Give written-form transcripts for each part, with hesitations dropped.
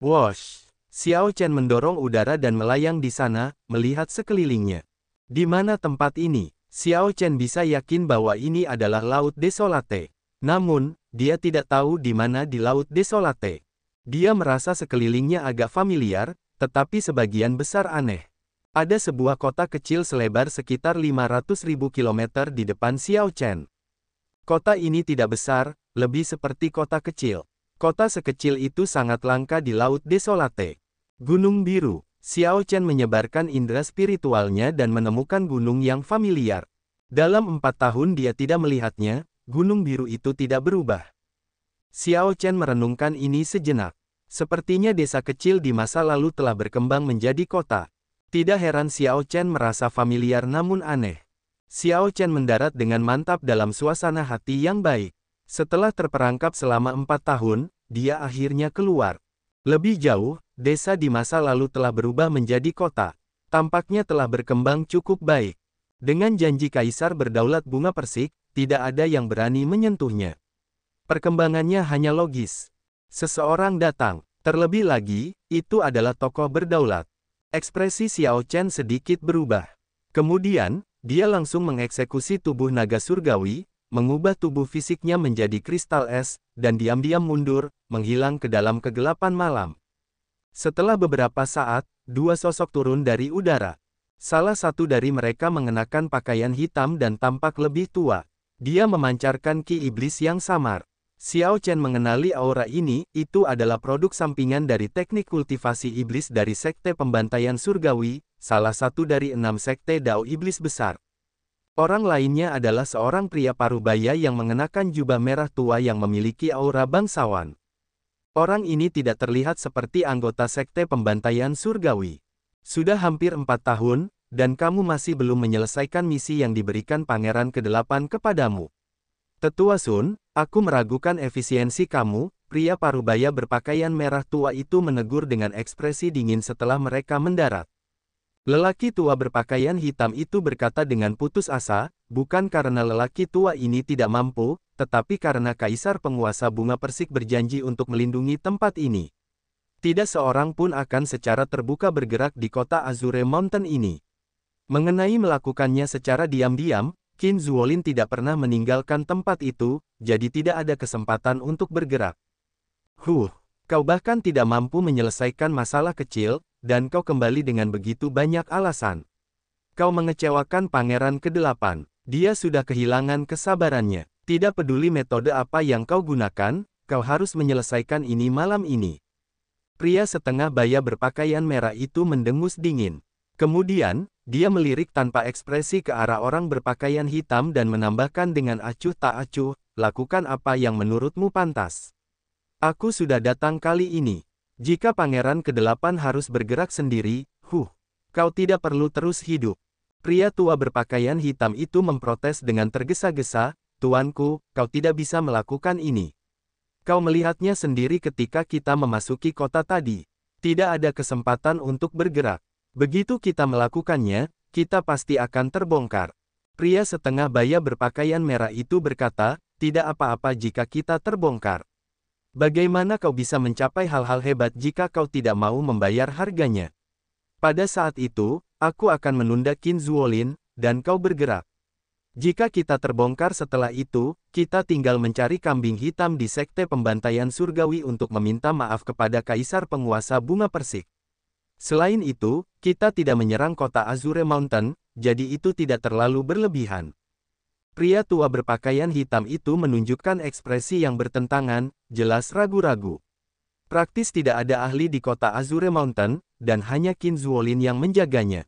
Wosh! Xiao Chen mendorong udara dan melayang di sana, melihat sekelilingnya. Di mana tempat ini? Xiao Chen bisa yakin bahwa ini adalah Laut Desolate. Namun, dia tidak tahu di mana di Laut Desolate. Dia merasa sekelilingnya agak familiar, tetapi sebagian besar aneh. Ada sebuah kota kecil selebar sekitar 500.000 kilometer di depan Xiao Chen. Kota ini tidak besar, lebih seperti kota kecil. Kota sekecil itu sangat langka di Laut Desolate. Gunung Biru. Xiao Chen menyebarkan indera spiritualnya dan menemukan gunung yang familiar. Dalam 4 tahun dia tidak melihatnya, gunung biru itu tidak berubah. Xiao Chen merenungkan ini sejenak. Sepertinya desa kecil di masa lalu telah berkembang menjadi kota. Tidak heran Xiao Chen merasa familiar namun aneh. Xiao Chen mendarat dengan mantap dalam suasana hati yang baik. Setelah terperangkap selama 4 tahun, dia akhirnya keluar. Lebih jauh, desa di masa lalu telah berubah menjadi kota. Tampaknya telah berkembang cukup baik. Dengan janji kaisar berdaulat bunga persik, tidak ada yang berani menyentuhnya. Perkembangannya hanya logis. Seseorang datang. Terlebih lagi, itu adalah tokoh berdaulat. Ekspresi Xiao Chen sedikit berubah. Kemudian, dia langsung mengeksekusi tubuh naga surgawi, mengubah tubuh fisiknya menjadi kristal es, dan diam-diam mundur, menghilang ke dalam kegelapan malam. Setelah beberapa saat, 2 sosok turun dari udara. Salah satu dari mereka mengenakan pakaian hitam dan tampak lebih tua. Dia memancarkan ki iblis yang samar. Xiao Chen mengenali aura ini, itu adalah produk sampingan dari teknik kultivasi iblis dari Sekte Pembantaian Surgawi, salah satu dari 6 sekte Dao Iblis besar. Orang lainnya adalah seorang pria parubaya yang mengenakan jubah merah tua yang memiliki aura bangsawan. Orang ini tidak terlihat seperti anggota Sekte Pembantaian Surgawi. Sudah hampir 4 tahun, dan kamu masih belum menyelesaikan misi yang diberikan Pangeran ke-8 kepadamu. Tetua Sun, aku meragukan efisiensi kamu, pria parubaya berpakaian merah tua itu menegur dengan ekspresi dingin setelah mereka mendarat. Lelaki tua berpakaian hitam itu berkata dengan putus asa, bukan karena lelaki tua ini tidak mampu, tetapi karena Kaisar Penguasa Bunga Persik berjanji untuk melindungi tempat ini. Tidak seorang pun akan secara terbuka bergerak di kota Azure Mountain ini. Mengenai melakukannya secara diam-diam, Qin Zuolin tidak pernah meninggalkan tempat itu, jadi tidak ada kesempatan untuk bergerak. Kau bahkan tidak mampu menyelesaikan masalah kecil, dan kau kembali dengan begitu banyak alasan. Kau mengecewakan Pangeran ke-8. Dia sudah kehilangan kesabarannya. Tidak peduli metode apa yang kau gunakan, kau harus menyelesaikan ini malam ini. Pria setengah baya berpakaian merah itu mendengus dingin. Kemudian, dia melirik tanpa ekspresi ke arah orang berpakaian hitam dan menambahkan dengan acuh tak acuh, lakukan apa yang menurutmu pantas. Aku sudah datang kali ini. Jika Pangeran ke-8 harus bergerak sendiri, kau tidak perlu terus hidup. Pria tua berpakaian hitam itu memprotes dengan tergesa-gesa, Tuanku, kau tidak bisa melakukan ini. Kau melihatnya sendiri ketika kita memasuki kota tadi. Tidak ada kesempatan untuk bergerak. Begitu kita melakukannya, kita pasti akan terbongkar. Pria setengah baya berpakaian merah itu berkata, tidak apa-apa jika kita terbongkar. Bagaimana kau bisa mencapai hal-hal hebat jika kau tidak mau membayar harganya? Pada saat itu, aku akan menunda Qin Zuolin, dan kau bergerak. Jika kita terbongkar setelah itu, kita tinggal mencari kambing hitam di Sekte Pembantaian Surgawi untuk meminta maaf kepada Kaisar Penguasa Bunga Persik. Selain itu, kita tidak menyerang kota Azure Mountain, jadi itu tidak terlalu berlebihan. Pria tua berpakaian hitam itu menunjukkan ekspresi yang bertentangan, jelas ragu-ragu. Praktis tidak ada ahli di kota Azure Mountain, dan hanya Qin Zuolin yang menjaganya.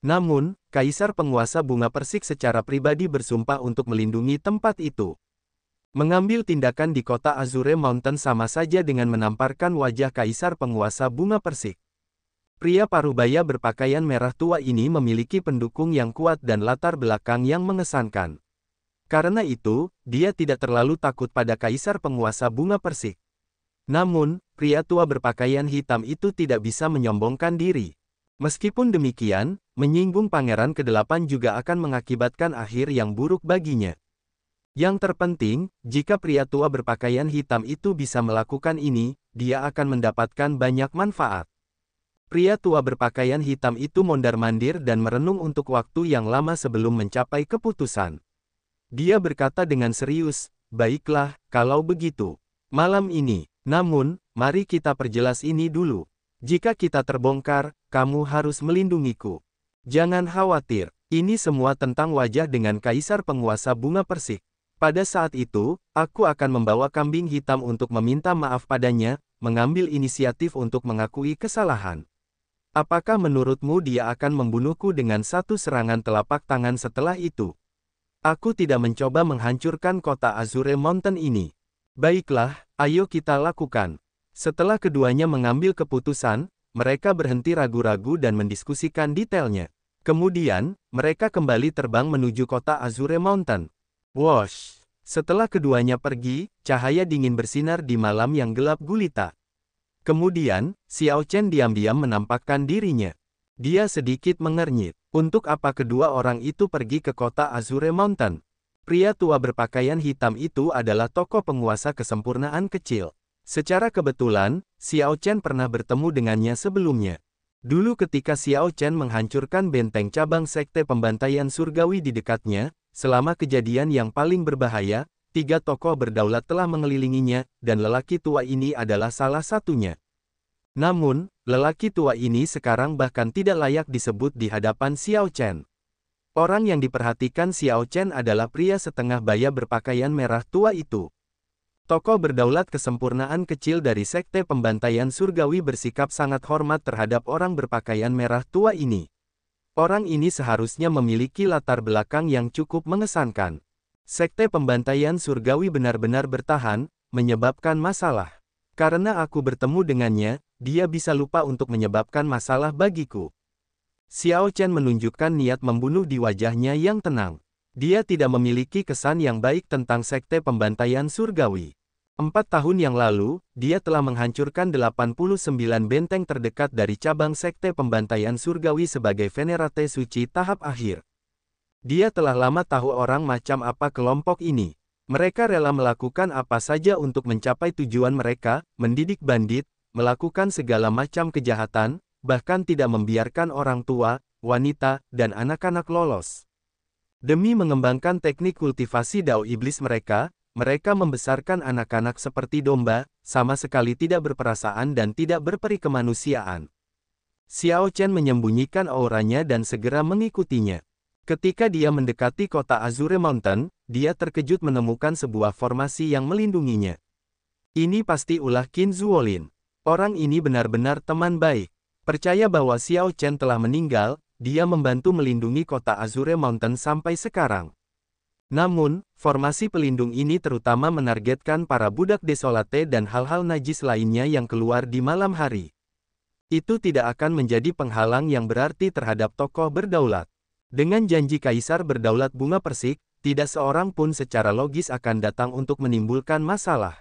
Namun, Kaisar Penguasa Bunga Persik secara pribadi bersumpah untuk melindungi tempat itu. Mengambil tindakan di kota Azure Mountain sama saja dengan menamparkan wajah Kaisar Penguasa Bunga Persik. Pria parubaya berpakaian merah tua ini memiliki pendukung yang kuat dan latar belakang yang mengesankan. Karena itu, dia tidak terlalu takut pada Kaisar Penguasa Bunga Persik. Namun, pria tua berpakaian hitam itu tidak bisa menyombongkan diri. Meskipun demikian, menyinggung Pangeran ke-8 juga akan mengakibatkan akhir yang buruk baginya. Yang terpenting, jika pria tua berpakaian hitam itu bisa melakukan ini, dia akan mendapatkan banyak manfaat. Pria tua berpakaian hitam itu mondar-mandir dan merenung untuk waktu yang lama sebelum mencapai keputusan. Dia berkata dengan serius, "Baiklah, kalau begitu. Malam ini. Namun, mari kita perjelas ini dulu. Jika kita terbongkar, kamu harus melindungiku. Jangan khawatir, ini semua tentang wajah dengan kaisar penguasa bunga persik. Pada saat itu, aku akan membawa kambing hitam untuk meminta maaf padanya, mengambil inisiatif untuk mengakui kesalahan. Apakah menurutmu dia akan membunuhku dengan satu serangan telapak tangan setelah itu? Aku tidak mencoba menghancurkan kota Azure Mountain ini. Baiklah, ayo kita lakukan." Setelah keduanya mengambil keputusan, mereka berhenti ragu-ragu dan mendiskusikan detailnya. Kemudian, mereka kembali terbang menuju kota Azure Mountain. Wosh! Setelah keduanya pergi, cahaya dingin bersinar di malam yang gelap gulita. Kemudian, Xiao Chen diam-diam menampakkan dirinya. Dia sedikit mengernyit. Untuk apa kedua orang itu pergi ke kota Azure Mountain? Pria tua berpakaian hitam itu adalah tokoh penguasa kesempurnaan kecil. Secara kebetulan, Xiao Chen pernah bertemu dengannya sebelumnya. Dulu ketika Xiao Chen menghancurkan benteng cabang sekte pembantaian surgawi di dekatnya, selama kejadian yang paling berbahaya, 3 tokoh berdaulat telah mengelilinginya, dan lelaki tua ini adalah salah satunya. Namun, lelaki tua ini sekarang bahkan tidak layak disebut di hadapan Xiao Chen. Orang yang diperhatikan Xiao Chen adalah pria setengah baya berpakaian merah tua itu. Tokoh berdaulat kesempurnaan kecil dari sekte pembantaian surgawi bersikap sangat hormat terhadap orang berpakaian merah tua ini. Orang ini seharusnya memiliki latar belakang yang cukup mengesankan. Sekte pembantaian surgawi benar-benar bertahan, menyebabkan masalah. Karena aku bertemu dengannya, dia bisa lupa untuk menyebabkan masalah bagiku. Xiao Chen menunjukkan niat membunuh di wajahnya yang tenang. Dia tidak memiliki kesan yang baik tentang sekte pembantaian surgawi. 4 tahun yang lalu, dia telah menghancurkan 89 benteng terdekat dari cabang sekte pembantaian surgawi sebagai Venerate Suci tahap akhir. Dia telah lama tahu orang macam apa kelompok ini. Mereka rela melakukan apa saja untuk mencapai tujuan mereka, mendidik bandit, melakukan segala macam kejahatan, bahkan tidak membiarkan orang tua, wanita, dan anak-anak lolos. Demi mengembangkan teknik kultivasi Dao Iblis mereka membesarkan anak-anak seperti domba, sama sekali tidak berperasaan dan tidak berperi kemanusiaan. Xiao Chen menyembunyikan auranya dan segera mengikutinya. Ketika dia mendekati kota Azure Mountain, dia terkejut menemukan sebuah formasi yang melindunginya. Ini pasti ulah Qin Zuolin. Orang ini benar-benar teman baik. Percaya bahwa Xiao Chen telah meninggal, dia membantu melindungi kota Azure Mountain sampai sekarang. Namun, formasi pelindung ini terutama menargetkan para budak desolate dan hal-hal najis lainnya yang keluar di malam hari. Itu tidak akan menjadi penghalang yang berarti terhadap tokoh berdaulat. Dengan janji kaisar berdaulat bunga persik, tidak seorang pun secara logis akan datang untuk menimbulkan masalah.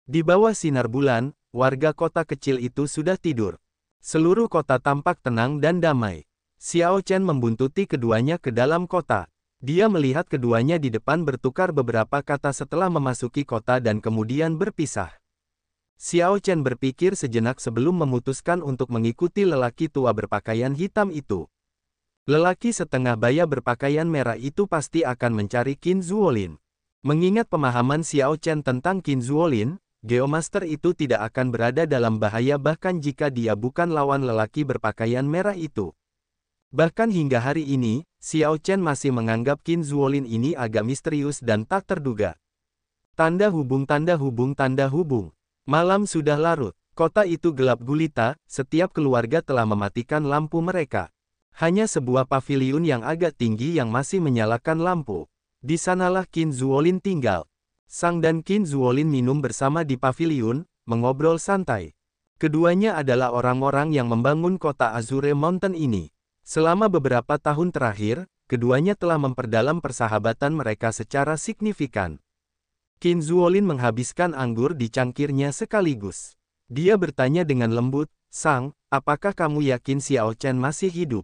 Di bawah sinar bulan, warga kota kecil itu sudah tidur. Seluruh kota tampak tenang dan damai. Xiao Chen membuntuti keduanya ke dalam kota. Dia melihat keduanya di depan bertukar beberapa kata setelah memasuki kota dan kemudian berpisah. Xiao Chen berpikir sejenak sebelum memutuskan untuk mengikuti lelaki tua berpakaian hitam itu. Lelaki setengah baya berpakaian merah itu pasti akan mencari Qin Zuolin. Mengingat pemahaman Xiao Chen tentang Qin Zuolin, Geomaster itu tidak akan berada dalam bahaya bahkan jika dia bukan lawan lelaki berpakaian merah itu. Bahkan hingga hari ini, Xiao Chen masih menganggap Qin Zuolin ini agak misterius dan tak terduga. Tanda hubung tanda hubung tanda hubung. Malam sudah larut. Kota itu gelap gulita, setiap keluarga telah mematikan lampu mereka. Hanya sebuah paviliun yang agak tinggi yang masih menyalakan lampu. Di sanalah Qin Zuolin tinggal. Sang dan Qin Zuolin minum bersama di paviliun, mengobrol santai. Keduanya adalah orang-orang yang membangun kota Azure Mountain ini. Selama beberapa tahun terakhir, keduanya telah memperdalam persahabatan mereka secara signifikan. Qin Zuolin menghabiskan anggur di cangkirnya sekaligus. Dia bertanya dengan lembut, "Sang, apakah kamu yakin Xiao Chen masih hidup?"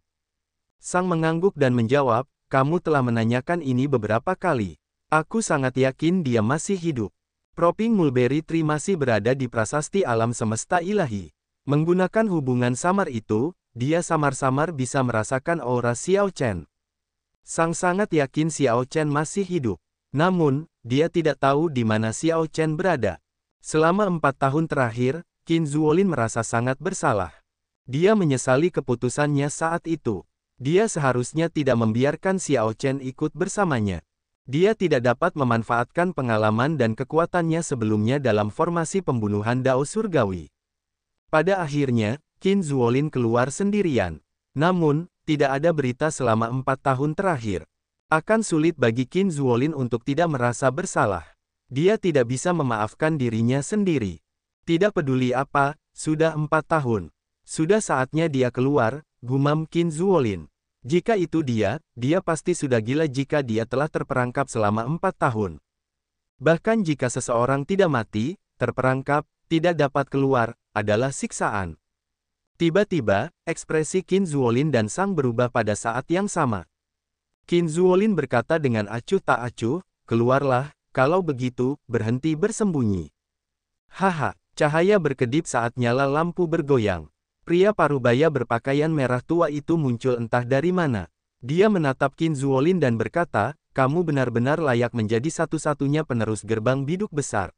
Sang mengangguk dan menjawab, "Kamu telah menanyakan ini beberapa kali. Aku sangat yakin dia masih hidup. Proping Mulberry Tree masih berada di prasasti alam semesta ilahi. Menggunakan hubungan samar itu, dia samar-samar bisa merasakan aura Xiao Chen. Sang sangat yakin Xiao Chen masih hidup. Namun, dia tidak tahu di mana Xiao Chen berada. Selama 4 tahun terakhir, Qin Zuolin merasa sangat bersalah. Dia menyesali keputusannya saat itu. Dia seharusnya tidak membiarkan Xiao Chen ikut bersamanya. Dia tidak dapat memanfaatkan pengalaman dan kekuatannya sebelumnya dalam formasi pembunuhan Dao Surgawi. Pada akhirnya, Qin Zuolin keluar sendirian. Namun, tidak ada berita selama 4 tahun terakhir. Akan sulit bagi Qin Zuolin untuk tidak merasa bersalah. Dia tidak bisa memaafkan dirinya sendiri. Tidak peduli apa, sudah 4 tahun. Sudah saatnya dia keluar, gumam Qin Zuolin. Jika itu dia pasti sudah gila jika dia telah terperangkap selama 4 tahun. Bahkan jika seseorang tidak mati, terperangkap, tidak dapat keluar, adalah siksaan. Tiba-tiba, ekspresi Qin Zuolin dan Sang berubah pada saat yang sama. Qin Zuolin berkata dengan acuh tak acuh, keluarlah, kalau begitu, berhenti bersembunyi. Haha, cahaya berkedip saat nyala lampu bergoyang. Pria parubaya berpakaian merah tua itu muncul entah dari mana. Dia menatap Qin Zuolin dan berkata, kamu benar-benar layak menjadi satu-satunya penerus gerbang biduk besar.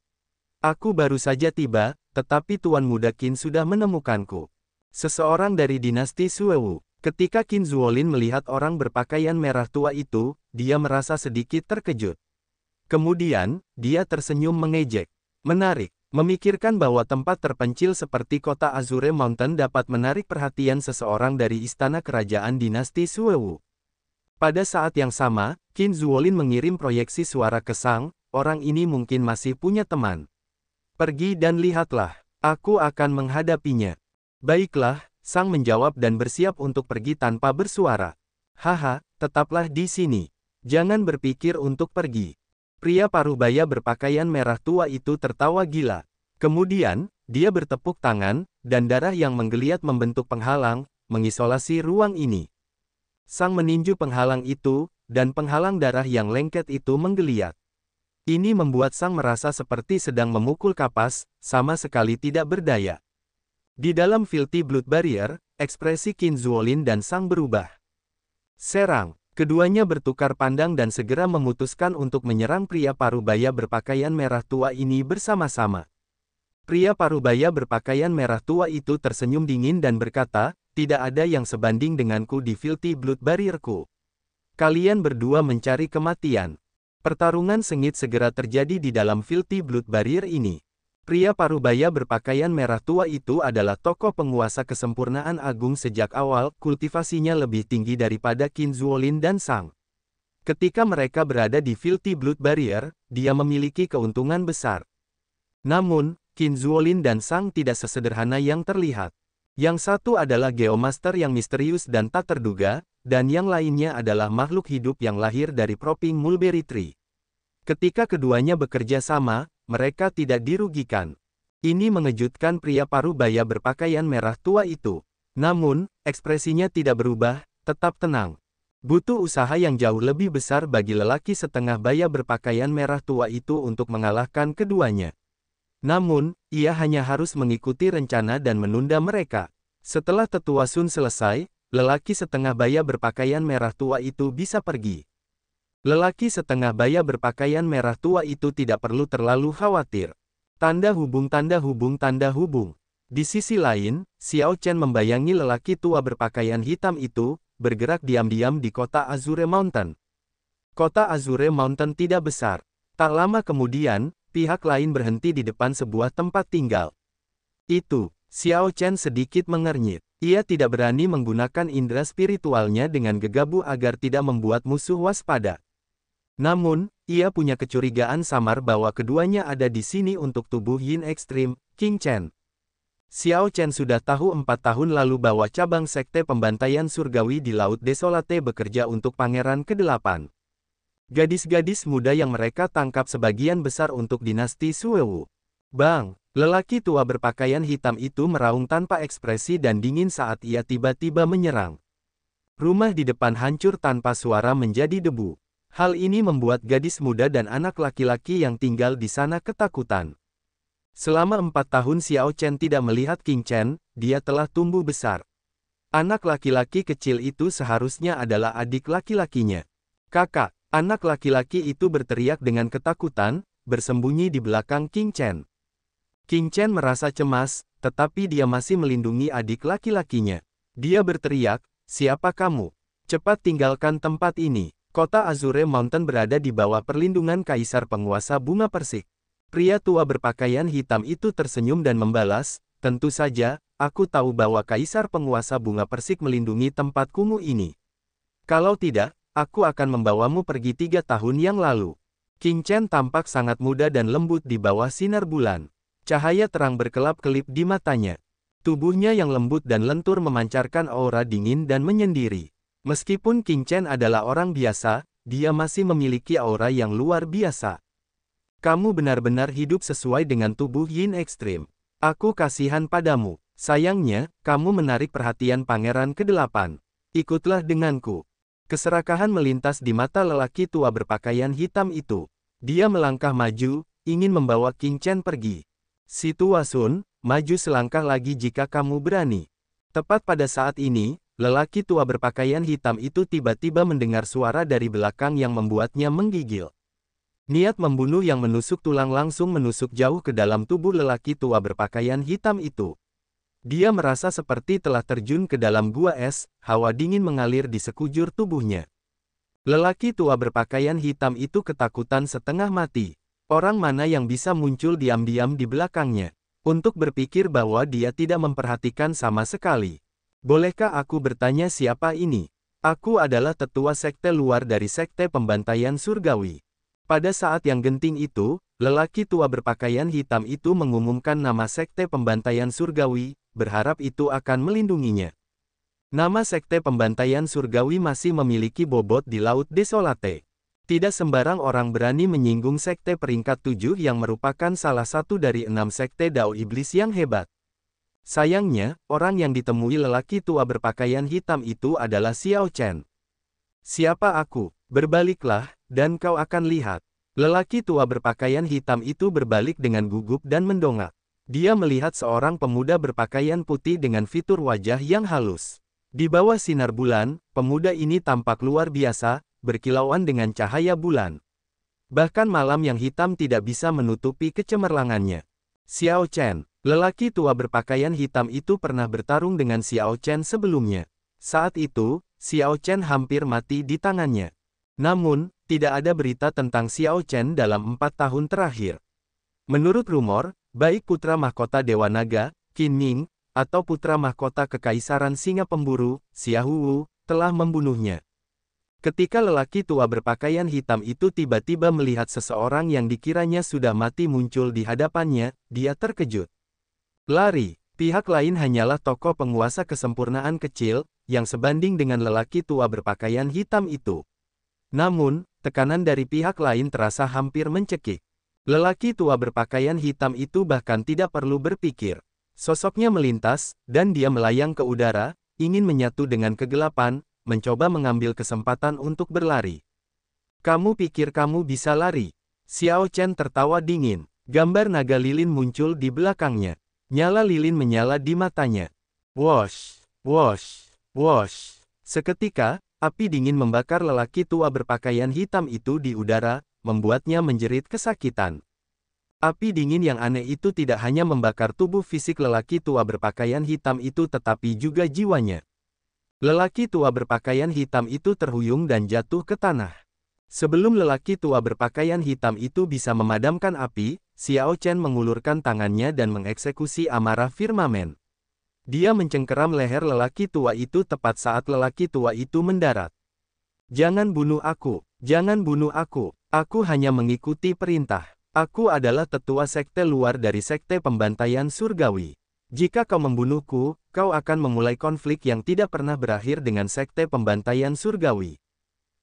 Aku baru saja tiba, tetapi Tuan Muda Qin sudah menemukanku. Seseorang dari dinasti Suewu. Ketika Qin Zuolin melihat orang berpakaian merah tua itu, dia merasa sedikit terkejut. Kemudian, dia tersenyum mengejek. Menarik. Memikirkan bahwa tempat terpencil seperti kota Azure Mountain dapat menarik perhatian seseorang dari istana kerajaan dinasti Suewu. Pada saat yang sama, Qin Zuolin mengirim proyeksi suara ke Sang, orang ini mungkin masih punya teman. Pergi dan lihatlah, aku akan menghadapinya. Baiklah, Sang menjawab dan bersiap untuk pergi tanpa bersuara. Haha, tetaplah di sini. Jangan berpikir untuk pergi. Pria parubaya berpakaian merah tua itu tertawa gila. Kemudian, dia bertepuk tangan, dan darah yang menggeliat membentuk penghalang, mengisolasi ruang ini. Sang meninju penghalang itu, dan penghalang darah yang lengket itu menggeliat. Ini membuat Sang merasa seperti sedang memukul kapas, sama sekali tidak berdaya. Di dalam Filthy Blood Barrier, ekspresi Qin Zuolin dan Sang berubah. Serang. Keduanya bertukar pandang dan segera memutuskan untuk menyerang pria parubaya berpakaian merah tua ini bersama-sama. Pria parubaya berpakaian merah tua itu tersenyum dingin dan berkata, tidak ada yang sebanding denganku di Filthy Blood Barrier-ku. Kalian berdua mencari kematian. Pertarungan sengit segera terjadi di dalam Filthy Blood Barrier ini. Pria parubaya berpakaian merah tua itu adalah tokoh penguasa kesempurnaan agung sejak awal, kultivasinya lebih tinggi daripada Qin Zuolin dan Sang. Ketika mereka berada di Filthy Blood Barrier, dia memiliki keuntungan besar. Namun, Qin Zuolin dan Sang tidak sesederhana yang terlihat. Yang satu adalah Geomaster yang misterius dan tak terduga, dan yang lainnya adalah makhluk hidup yang lahir dari Proping Mulberry Tree. Ketika keduanya bekerja sama, mereka tidak dirugikan. Ini mengejutkan pria parubaya berpakaian merah tua itu. Namun, ekspresinya tidak berubah, tetap tenang. Butuh usaha yang jauh lebih besar bagi lelaki setengah baya berpakaian merah tua itu untuk mengalahkan keduanya. Namun, ia hanya harus mengikuti rencana dan menunda mereka. Setelah tetua Sun selesai, lelaki setengah baya berpakaian merah tua itu bisa pergi. Lelaki setengah baya berpakaian merah tua itu tidak perlu terlalu khawatir. Tanda hubung tanda hubung tanda hubung. Di sisi lain, Xiao Chen membayangi lelaki tua berpakaian hitam itu, bergerak diam-diam di kota Azure Mountain. Kota Azure Mountain tidak besar. Tak lama kemudian, pihak lain berhenti di depan sebuah tempat tinggal. Itu, Xiao Chen sedikit mengernyit. Ia tidak berani menggunakan indera spiritualnya dengan gegabah agar tidak membuat musuh waspada. Namun, ia punya kecurigaan samar bahwa keduanya ada di sini untuk tubuh Yin Ekstrim, King Chen. Xiao Chen sudah tahu 4 tahun lalu bahwa cabang sekte pembantaian surgawi di Laut Desolate bekerja untuk Pangeran ke-8. Gadis-gadis muda yang mereka tangkap sebagian besar untuk dinasti Suewu. Bang! Lelaki tua berpakaian hitam itu meraung tanpa ekspresi dan dingin saat ia tiba-tiba menyerang. Rumah di depan hancur tanpa suara menjadi debu. Hal ini membuat gadis muda dan anak laki-laki yang tinggal di sana ketakutan. Selama 4 tahun Xiao Chen tidak melihat Qing Chen, dia telah tumbuh besar. Anak laki-laki kecil itu seharusnya adalah adik laki-lakinya. Kakak, anak laki-laki itu berteriak dengan ketakutan, bersembunyi di belakang Qing Chen. Qing Chen merasa cemas, tetapi dia masih melindungi adik laki-lakinya. Dia berteriak, "Siapa kamu? Cepat tinggalkan tempat ini." Kota Azure Mountain berada di bawah perlindungan kaisar penguasa bunga persik. Pria tua berpakaian hitam itu tersenyum dan membalas, "Tentu saja, aku tahu bahwa kaisar penguasa bunga persik melindungi tempat kumuh ini. Kalau tidak, aku akan membawamu pergi 3 tahun yang lalu." Qing Chen tampak sangat muda dan lembut di bawah sinar bulan. Cahaya terang berkelap-kelip di matanya. Tubuhnya yang lembut dan lentur memancarkan aura dingin dan menyendiri. Meskipun Qing Chen adalah orang biasa, dia masih memiliki aura yang luar biasa. "Kamu benar-benar hidup sesuai dengan tubuh yin ekstrim. Aku kasihan padamu. Sayangnya, kamu menarik perhatian pangeran ke-8. Ikutlah denganku." Keserakahan melintas di mata lelaki tua berpakaian hitam itu. Dia melangkah maju, ingin membawa Qing Chen pergi. "Si tua Sun, maju selangkah lagi jika kamu berani." Tepat pada saat ini, lelaki tua berpakaian hitam itu tiba-tiba mendengar suara dari belakang yang membuatnya menggigil. Niat membunuh yang menusuk tulang langsung menusuk jauh ke dalam tubuh lelaki tua berpakaian hitam itu. Dia merasa seperti telah terjun ke dalam gua es, hawa dingin mengalir di sekujur tubuhnya. Lelaki tua berpakaian hitam itu ketakutan setengah mati. Orang mana yang bisa muncul diam-diam di belakangnya? Untuk berpikir bahwa dia tidak memperhatikan sama sekali. "Bolehkah aku bertanya siapa ini?" "Aku adalah tetua sekte luar dari sekte pembantaian surgawi." Pada saat yang genting itu, lelaki tua berpakaian hitam itu mengumumkan nama sekte pembantaian surgawi, berharap itu akan melindunginya. Nama sekte pembantaian surgawi masih memiliki bobot di Laut Desolate. Tidak sembarang orang berani menyinggung sekte peringkat 7 yang merupakan salah satu dari 6 sekte Dao Iblis yang hebat. Sayangnya, orang yang ditemui lelaki tua berpakaian hitam itu adalah Xiao Chen. "Siapa aku? Berbaliklah, dan kau akan lihat." Lelaki tua berpakaian hitam itu berbalik dengan gugup dan mendongak. Dia melihat seorang pemuda berpakaian putih dengan fitur wajah yang halus. Di bawah sinar bulan, pemuda ini tampak luar biasa, berkilauan dengan cahaya bulan. Bahkan malam yang hitam tidak bisa menutupi kecemerlangannya. Xiao Chen, lelaki tua berpakaian hitam itu pernah bertarung dengan Xiao Chen sebelumnya. Saat itu, Xiao Chen hampir mati di tangannya. Namun, tidak ada berita tentang Xiao Chen dalam 4 tahun terakhir. Menurut rumor, baik putra mahkota Dewa Naga, Qin Ning, atau putra mahkota Kekaisaran Singa Pemburu, Xiahou Wu, telah membunuhnya. Ketika lelaki tua berpakaian hitam itu tiba-tiba melihat seseorang yang dikiranya sudah mati muncul di hadapannya, dia terkejut. Lari. Pihak lain hanyalah tokoh penguasa kesempurnaan kecil, yang sebanding dengan lelaki tua berpakaian hitam itu. Namun, tekanan dari pihak lain terasa hampir mencekik. Lelaki tua berpakaian hitam itu bahkan tidak perlu berpikir. Sosoknya melintas, dan dia melayang ke udara, ingin menyatu dengan kegelapan, mencoba mengambil kesempatan untuk berlari. "Kamu pikir kamu bisa lari?" Xiao Chen tertawa dingin. Gambar naga lilin muncul di belakangnya. Nyala lilin menyala di matanya. Wosh, wosh, wosh. Seketika, api dingin membakar lelaki tua berpakaian hitam itu di udara, membuatnya menjerit kesakitan. Api dingin yang aneh itu tidak hanya membakar tubuh fisik lelaki tua berpakaian hitam itu tetapi juga jiwanya. Lelaki tua berpakaian hitam itu terhuyung dan jatuh ke tanah. Sebelum lelaki tua berpakaian hitam itu bisa memadamkan api, Xiao Chen mengulurkan tangannya dan mengeksekusi amarah firmamen. Dia mencengkeram leher lelaki tua itu tepat saat lelaki tua itu mendarat. "Jangan bunuh aku, jangan bunuh aku. Aku hanya mengikuti perintah. Aku adalah tetua sekte luar dari sekte pembantaian surgawi. Jika kau membunuhku, kau akan memulai konflik yang tidak pernah berakhir dengan sekte pembantaian surgawi."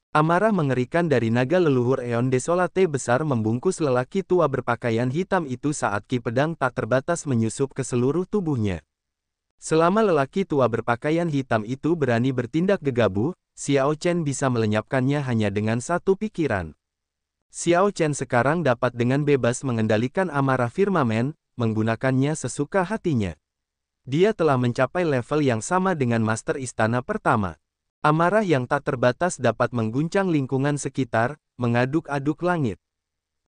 Amarah mengerikan dari naga leluhur Eon Desolate besar membungkus lelaki tua berpakaian hitam itu saat ki pedang tak terbatas menyusup ke seluruh tubuhnya. Selama lelaki tua berpakaian hitam itu berani bertindak gegabah, Xiao Chen bisa melenyapkannya hanya dengan satu pikiran. Xiao Chen sekarang dapat dengan bebas mengendalikan amarah firmamen, menggunakannya sesuka hatinya. Dia telah mencapai level yang sama dengan Master Istana pertama. Amarah yang tak terbatas dapat mengguncang lingkungan sekitar, mengaduk-aduk langit.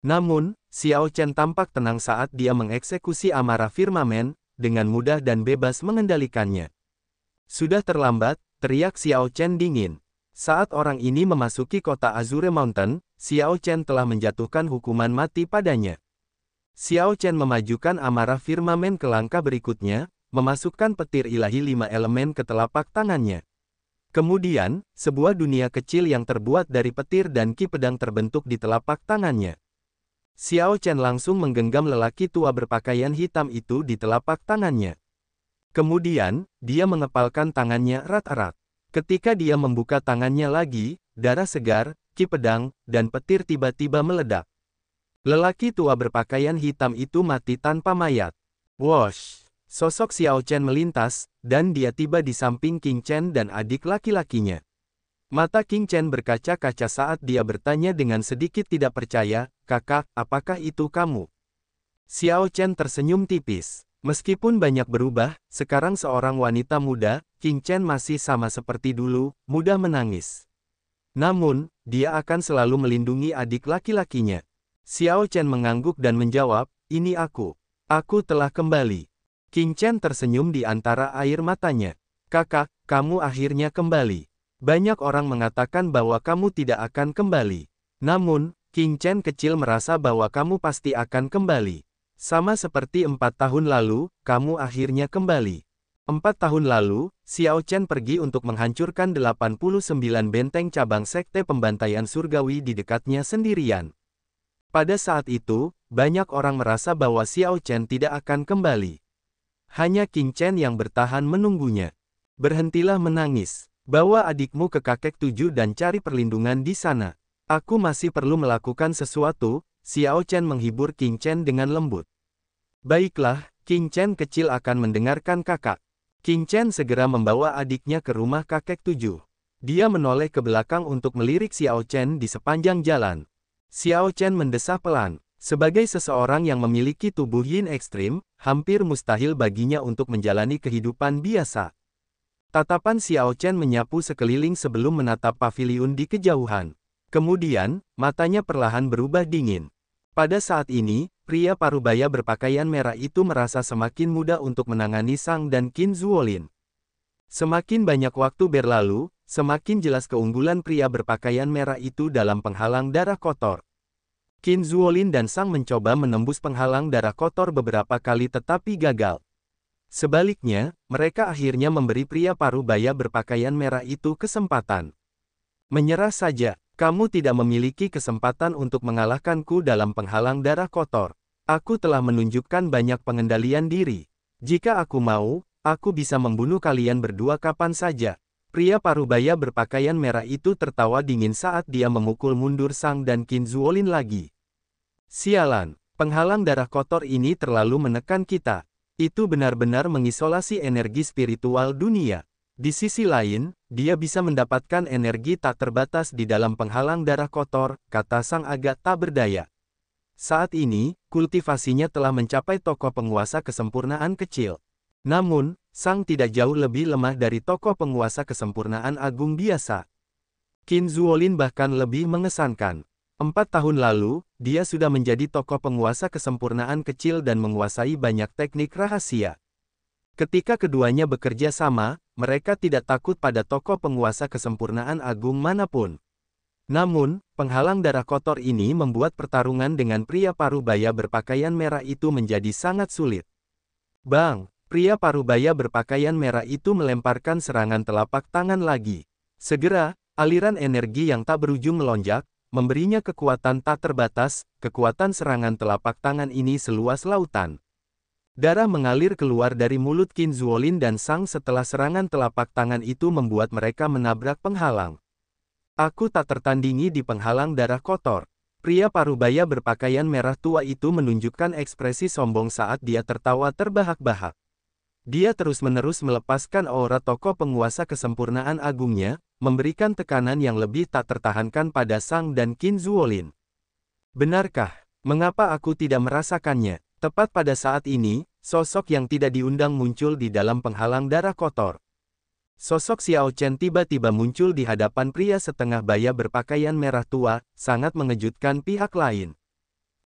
Namun, Xiao Chen tampak tenang saat dia mengeksekusi amarah firmamen, dengan mudah dan bebas mengendalikannya. Sudah terlambat, teriak Xiao Chen dingin. Saat orang ini memasuki kota Azure Mountain, Xiao Chen telah menjatuhkan hukuman mati padanya. Xiao Chen memajukan amarah firmamen ke langkah berikutnya, memasukkan petir ilahi 5 elemen ke telapak tangannya. Kemudian, sebuah dunia kecil yang terbuat dari petir dan ki pedang terbentuk di telapak tangannya. Xiao Chen langsung menggenggam lelaki tua berpakaian hitam itu di telapak tangannya. Kemudian, dia mengepalkan tangannya erat-erat. Ketika dia membuka tangannya lagi, darah segar, ki pedang, dan petir tiba-tiba meledak. Lelaki tua berpakaian hitam itu mati tanpa mayat. Wosh! Sosok Xiao Chen melintas, dan dia tiba di samping Qing Chen dan adik laki-lakinya. Mata Qing Chen berkaca-kaca saat dia bertanya dengan sedikit tidak percaya, "Kakak, apakah itu kamu?" Xiao Chen tersenyum tipis. Meskipun banyak berubah, sekarang seorang wanita muda, Qing Chen masih sama seperti dulu, mudah menangis. Namun, dia akan selalu melindungi adik laki-lakinya. Xiao Chen mengangguk dan menjawab, "Ini aku. Aku telah kembali." Qing Chen tersenyum di antara air matanya. "Kakak, kamu akhirnya kembali. Banyak orang mengatakan bahwa kamu tidak akan kembali. Namun, Qing Chen kecil merasa bahwa kamu pasti akan kembali. Sama seperti 4 tahun lalu, kamu akhirnya kembali." 4 tahun lalu, Xiao Chen pergi untuk menghancurkan 89 benteng cabang sekte pembantaian surgawi di dekatnya sendirian. Pada saat itu, banyak orang merasa bahwa Xiao Chen tidak akan kembali. Hanya Qing Chen yang bertahan menunggunya. "Berhentilah menangis. Bawa adikmu ke kakek 7 dan cari perlindungan di sana. Aku masih perlu melakukan sesuatu." Xiao Chen menghibur Qing Chen dengan lembut. "Baiklah, Qing Chen kecil akan mendengarkan kakak." Qing Chen segera membawa adiknya ke rumah kakek 7. Dia menoleh ke belakang untuk melirik Xiao Chen di sepanjang jalan. Xiao Chen mendesah pelan. Sebagai seseorang yang memiliki tubuh yin ekstrim, hampir mustahil baginya untuk menjalani kehidupan biasa. Tatapan Xiao Chen menyapu sekeliling sebelum menatap paviliun di kejauhan. Kemudian, matanya perlahan berubah dingin. Pada saat ini, pria parubaya berpakaian merah itu merasa semakin mudah untuk menangani Sang dan Qin Zuolin. Semakin banyak waktu berlalu, semakin jelas keunggulan pria berpakaian merah itu dalam penghalang darah kotor. Qin Zuolin dan Sang mencoba menembus penghalang darah kotor beberapa kali tetapi gagal. Sebaliknya, mereka akhirnya memberi pria parubaya berpakaian merah itu kesempatan. "Menyerah saja, kamu tidak memiliki kesempatan untuk mengalahkanku dalam penghalang darah kotor. Aku telah menunjukkan banyak pengendalian diri. Jika aku mau, aku bisa membunuh kalian berdua kapan saja." Pria parubaya berpakaian merah itu tertawa dingin saat dia memukul mundur Sang dan Qin Zuolin lagi. "Sialan, penghalang darah kotor ini terlalu menekan kita. Itu benar-benar mengisolasi energi spiritual dunia. Di sisi lain, dia bisa mendapatkan energi tak terbatas di dalam penghalang darah kotor," kata Sang agak tak berdaya. Saat ini, kultivasinya telah mencapai tokoh penguasa kesempurnaan kecil. Namun, Sang tidak jauh lebih lemah dari tokoh penguasa kesempurnaan agung biasa. Qin Zuolin bahkan lebih mengesankan. 4 tahun lalu, dia sudah menjadi tokoh penguasa kesempurnaan kecil dan menguasai banyak teknik rahasia. Ketika keduanya bekerja sama, mereka tidak takut pada tokoh penguasa kesempurnaan agung manapun. Namun, penghalang darah kotor ini membuat pertarungan dengan pria parubaya berpakaian merah itu menjadi sangat sulit. Bang! Pria parubaya berpakaian merah itu melemparkan serangan telapak tangan lagi. Segera, aliran energi yang tak berujung melonjak, memberinya kekuatan tak terbatas. Kekuatan serangan telapak tangan ini seluas lautan. Darah mengalir keluar dari mulut Qin Zuolin dan Sang setelah serangan telapak tangan itu membuat mereka menabrak penghalang. "Aku tak tertandingi di penghalang darah kotor." Pria parubaya berpakaian merah tua itu menunjukkan ekspresi sombong saat dia tertawa terbahak-bahak. Dia terus-menerus melepaskan aura tokoh penguasa kesempurnaan agungnya, memberikan tekanan yang lebih tak tertahankan pada Sang dan Qin Zuolin. Benarkah? Mengapa aku tidak merasakannya? Tepat pada saat ini, sosok yang tidak diundang muncul di dalam penghalang darah kotor. Sosok Xiao Chen tiba-tiba muncul di hadapan pria setengah baya berpakaian merah tua, sangat mengejutkan pihak lain.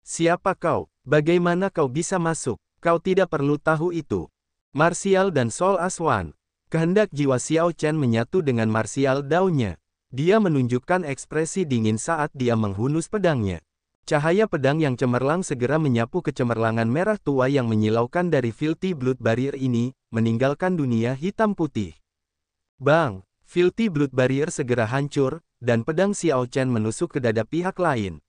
Siapa kau? Bagaimana kau bisa masuk? Kau tidak perlu tahu itu. Martial dan Soul Aswan. Kehendak jiwa Xiao Chen menyatu dengan martial daunnya. Dia menunjukkan ekspresi dingin saat dia menghunus pedangnya. Cahaya pedang yang cemerlang segera menyapu kecemerlangan merah tua yang menyilaukan dari Filthy Blood Barrier ini, meninggalkan dunia hitam putih. Bang! Filthy Blood Barrier segera hancur, dan pedang Xiao Chen menusuk ke dada pihak lain.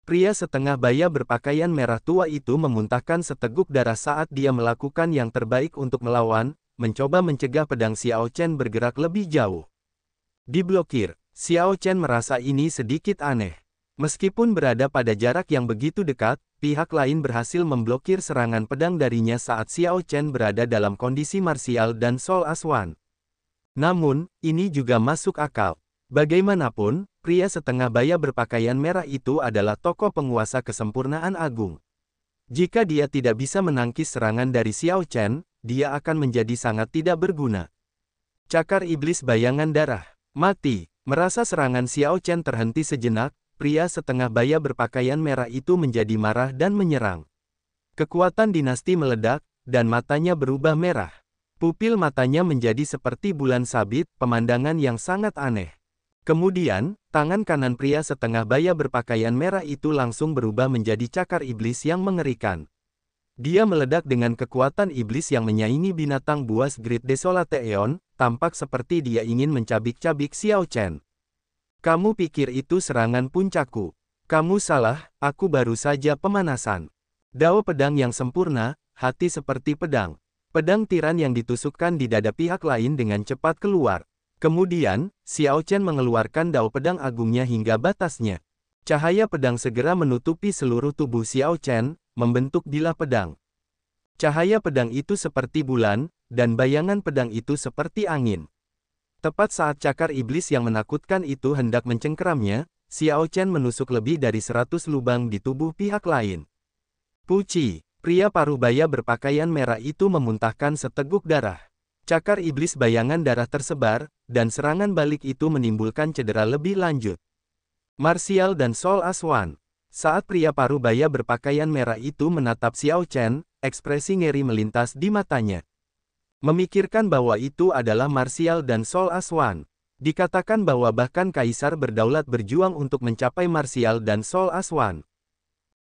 Pria setengah baya berpakaian merah tua itu memuntahkan seteguk darah saat dia melakukan yang terbaik untuk melawan, mencoba mencegah pedang Xiao Chen bergerak lebih jauh. Diblokir, Xiao Chen merasa ini sedikit aneh. Meskipun berada pada jarak yang begitu dekat, pihak lain berhasil memblokir serangan pedang darinya saat Xiao Chen berada dalam kondisi martial dan Soul Aswan. Namun, ini juga masuk akal. Bagaimanapun, pria setengah baya berpakaian merah itu adalah tokoh penguasa kesempurnaan agung. Jika dia tidak bisa menangkis serangan dari Xiao Chen, dia akan menjadi sangat tidak berguna. Cakar iblis bayangan darah. Mati. Merasa serangan Xiao Chen terhenti sejenak, pria setengah baya berpakaian merah itu menjadi marah dan menyerang. Kekuatan dinasti meledak, dan matanya berubah merah. Pupil matanya menjadi seperti bulan sabit, pemandangan yang sangat aneh. Kemudian, tangan kanan pria setengah baya berpakaian merah itu langsung berubah menjadi cakar iblis yang mengerikan. Dia meledak dengan kekuatan iblis yang menyaingi binatang buas Great Desolate Aeon, tampak seperti dia ingin mencabik-cabik Xiao Chen. Kamu pikir itu serangan puncakku? Kamu salah, aku baru saja pemanasan. Dao pedang yang sempurna, hati seperti pedang. Pedang tiran yang ditusukkan di dada pihak lain dengan cepat keluar. Kemudian, Xiao Chen mengeluarkan dao pedang agungnya hingga batasnya. Cahaya pedang segera menutupi seluruh tubuh Xiao Chen, membentuk bilah pedang. Cahaya pedang itu seperti bulan, dan bayangan pedang itu seperti angin. Tepat saat cakar iblis yang menakutkan itu hendak mencengkeramnya, Xiao Chen menusuk lebih dari 100 lubang di tubuh pihak lain. Puci, pria paruh baya berpakaian merah itu memuntahkan seteguk darah. Cakar iblis bayangan darah tersebar, dan serangan balik itu menimbulkan cedera lebih lanjut. Martial dan Soul Aswan. Saat pria paruh baya berpakaian merah itu menatap Xiao Chen, ekspresi ngeri melintas di matanya. Memikirkan bahwa itu adalah Martial dan Soul Aswan. Dikatakan bahwa bahkan Kaisar berdaulat berjuang untuk mencapai Martial dan Soul Aswan.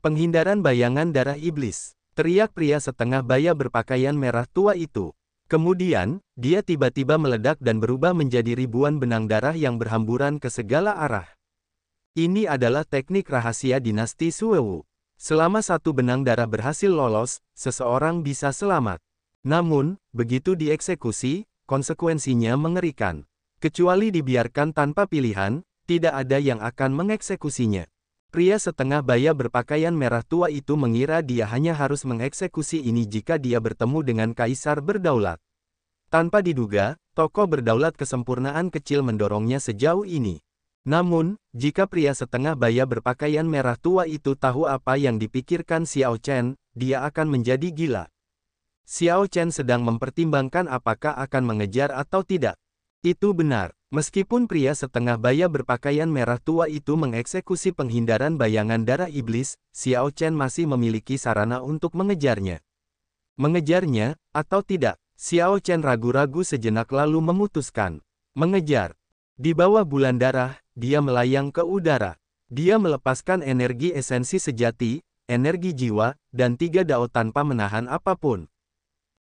Penghindaran bayangan darah iblis. Teriak pria setengah baya berpakaian merah tua itu. Kemudian, dia tiba-tiba meledak dan berubah menjadi ribuan benang darah yang berhamburan ke segala arah. Ini adalah teknik rahasia dinasti Suewu. Selama satu benang darah berhasil lolos, seseorang bisa selamat. Namun, begitu dieksekusi, konsekuensinya mengerikan. Kecuali dibiarkan tanpa pilihan, tidak ada yang akan mengeksekusinya. Pria setengah baya berpakaian merah tua itu mengira dia hanya harus mengeksekusi ini jika dia bertemu dengan Kaisar berdaulat. Tanpa diduga, tokoh berdaulat kesempurnaan kecil mendorongnya sejauh ini. Namun, jika pria setengah baya berpakaian merah tua itu tahu apa yang dipikirkan Xiao Chen, dia akan menjadi gila. Xiao Chen sedang mempertimbangkan apakah akan mengejar atau tidak. Itu benar. Meskipun pria setengah baya berpakaian merah tua itu mengeksekusi penghindaran bayangan darah iblis, Xiao Chen masih memiliki sarana untuk mengejarnya. Mengejarnya, atau tidak? Xiao Chen ragu-ragu sejenak lalu memutuskan. Mengejar. Di bawah bulan darah, dia melayang ke udara. Dia melepaskan energi esensi sejati, energi jiwa, dan 3 dao tanpa menahan apapun.